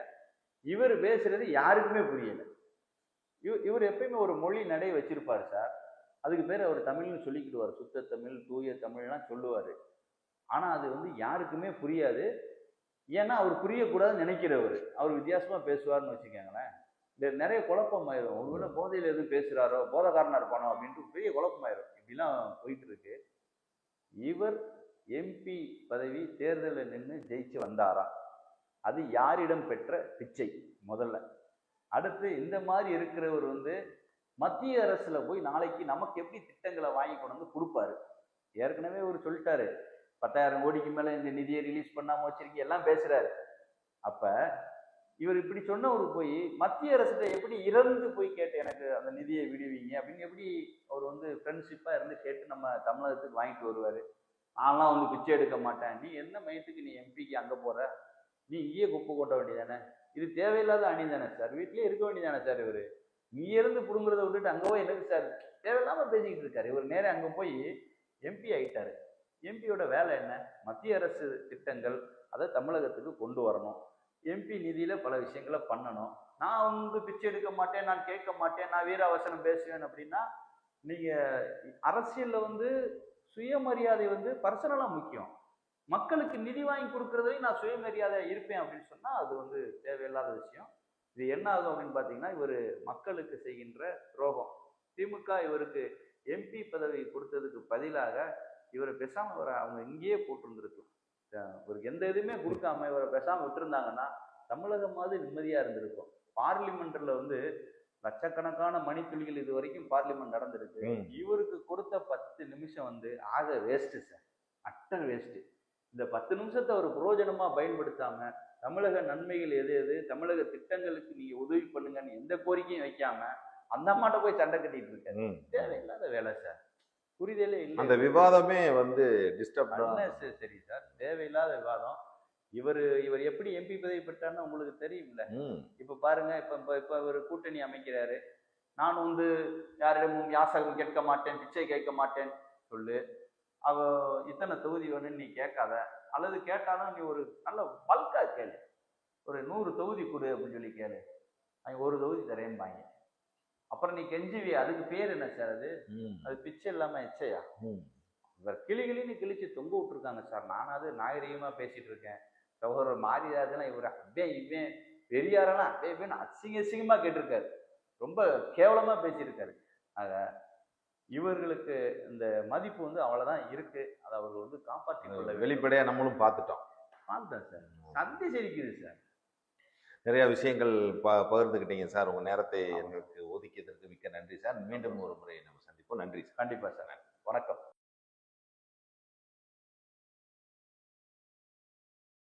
B: இவர் பேசுறது யாருக்குமே புரியல. இவர் எப்பயுமே ஒரு மொழி நடை வச்சிருப்பாரு சார். அதுக்கு பேர் அவர் தமிழ்னு சொல்லிக்கிடுவார், சுத்த தமிழ், தூய தமிழ்லாம் சொல்லுவார். ஆனால் அது வந்து யாருக்குமே புரியாது. ஏன்னா அவர் புரியக்கூடாதுன்னு நினைக்கிறவர், அவர் வித்தியாசமாக பேசுவார்னு வச்சுக்கோங்களேன். இந்த நிறைய குழப்பமாயிரும். ஒருவேளை போதையில் எதுவும் பேசுகிறாரோ, போதைக்காரனாக இருப்பானோ அப்படின்ட்டு பெரிய குழப்பமாயிரும். இப்படிலாம் போயிட்டு இருக்கு. இவர் எம்பி பதவி தேர்தலில் நின்று ஜெயிச்சு வந்தாரா? அது யாரிடம் பெற்ற பிச்சை முதல்ல. அடுத்து இந்த மாதிரி இருக்கிறவர் வந்து மத்திய அரசுல போய் நாளைக்கு நமக்கு எப்படி திட்டங்களை வாங்கி கொண்டு வந்து கொடுப்பாரு? ஏற்கனவே ஒரு சொல்லிட்டாரு, 10,000 கோடிக்கு மேல இந்த நிதியை ரிலீஸ் பண்ணாம வச்சிருக்கீங்க எல்லாம் பேசுறாரு. அப்ப இவர் இப்படி சொன்னவர் போய் மத்திய அரசுகிட்ட எப்படி இறந்து போய் கேட்டு எனக்கு அந்த நிதியை விடுவீங்க அப்படின்னு எப்படி அவர் வந்து ஃப்ரெண்ட்ஷிப்பா இருந்து கேட்டு நம்ம தமிழகத்துக்கு வாங்கிட்டு வருவாரு? நான்லாம் வந்து பிச்சை எடுக்க மாட்டேன். நீ என்ன மையத்துக்கு நீ எம்பிக்கு அங்க போற? நீ இங்கேயே குப்பை கொட்ட வேண்டியதானே? இது தேவையில்லாத அணி தானே சார், வீட்லயே இருக்க வேண்டியதானே சார்? இவரு நீ இருந்து புடுங்குறத விட்டுட்டு அங்கே போய் எனக்கு சார் தேவையில்லாம பேசிக்கிட்டு இருக்காரு. இவர் நேரம் அங்கே போய் எம்பி ஆயிட்டாரு. எம்பியோட வேலை என்ன? மத்திய அரசு திட்டங்கள் அதை தமிழகத்துக்கு கொண்டு வரணும், எம்பி நிதியில பல விஷயங்களை பண்ணணும். நான் வந்து பிச்சை எடுக்க மாட்டேன், நான் கேட்க மாட்டேன், நான் வீராவசனம் பேசுவேன் அப்படின்னா நீங்க அரசியல்ல வந்து சுயமரியாதை வந்து பர்சனலா முக்கியம். மக்களுக்கு நிதி வாங்கி கொடுக்கறதையும் நான் சுயமரியாதையா இருப்பேன் அப்படின்னு சொன்னா அது வந்து தேவையில்லாத விஷயம். இது என்ன ஆகும் அப்படின்னு பாத்தீங்கன்னா, இவர் மக்களுக்கு செய்கின்ற துரோகம். திமுக இவருக்கு எம்பி பதவி கொடுத்ததுக்கு பதிலாக இவரை பேசாம அவங்க இங்கேயே போட்டிருந்திருக்கும். இவருக்கு எந்த இதுவுமே கொடுக்காம இவரை பேசாம விட்டுருந்தாங்கன்னா தமிழகமாவது நிம்மதியா இருந்திருக்கும். பார்லிமெண்ட்ல வந்து லட்சக்கணக்கான மணித்துளிகள் இது வரைக்கும் பார்லிமெண்ட் நடந்திருக்கு. இவருக்கு கொடுத்த 10 நிமிஷம் வந்து ஆக வேஸ்ட் சார், அட்டர் வேஸ்ட். இந்த 10 நிமிஷத்தை ஒரு புரோஜனமா பயன்படுத்தாம தமிழக நன்மைகள் எது எது, தமிழக திட்டங்களுக்கு நீங்க உதவி பண்ணுங்கன்னு எந்த கோரிக்கையும் வைக்காம அந்த அம்மாட்ட போய் சண்டை கட்டிட்டு இருக்காரு. தேவையில்லாத வேலை சார், புரிதலே இல்லை.
A: அந்த விவாதமே வந்து டிஸ்டர்ப்.
B: சரி சார், தேவையில்லாத விவாதம். இவர் எப்படி எம்பி பதவி பெற்றார்னு உங்களுக்கு தெரியும்ல. இப்ப பாருங்க, இப்ப இவர் கூட்டணி அமைக்கிறாரு. நான் வந்து யாரிடமும் யாசகம் கேட்க மாட்டேன், பிச்சை கேட்க மாட்டேன் சொல்லு. அவ இத்தனை தொகுதி வேணும்னு நீ கேட்காத, அல்லது கேட்டாலும் நீ ஒரு நல்ல பல்கா கேளு, ஒரு 100 தொகுதி கொடு அப்படின்னு சொல்லி கேளு. அவங்க ஒரு தொகுதி தரேன்பாங்க. அப்புறம் நீ கெஞ்சுவி, அதுக்கு பேர் என்ன சார்? அது பிச்சை இல்லாம எச்சையா? இவர் கிளின்னு கிழிச்சு தொங்க விட்டுருக்காங்க சார். நானாவது நாகரிகமா பேசிட்டு இருக்கேன். சகோதரர் மாரிதாசனா இவர் அப்படியே இவன் பெரியாரெல்லாம் அப்படியே அசிங்கமா கேட்டிருக்காரு, ரொம்ப கேவலமா பேசியிருக்காரு. ஆக இவர்களுக்கு இந்த மதிப்பு வந்து அவ்வளவுதான் இருக்கு. அதை அவர்கள் வந்து காப்பாற்றி
A: வெளிப்படையா நம்மளும் பார்த்துட்டோம்
B: சார். சந்தி சிரிக்குது சார்.
A: நிறைய விஷயங்கள் பகிர்ந்துக்கிட்டீங்க சார். உங்க நேரத்தை எங்களுக்கு ஒதுக்கியதற்கு மிக்க நன்றி சார். மீண்டும் ஒரு முறை நம்ம சந்திப்போம். நன்றி சார்.
B: கண்டிப்பா சார். வணக்கம்.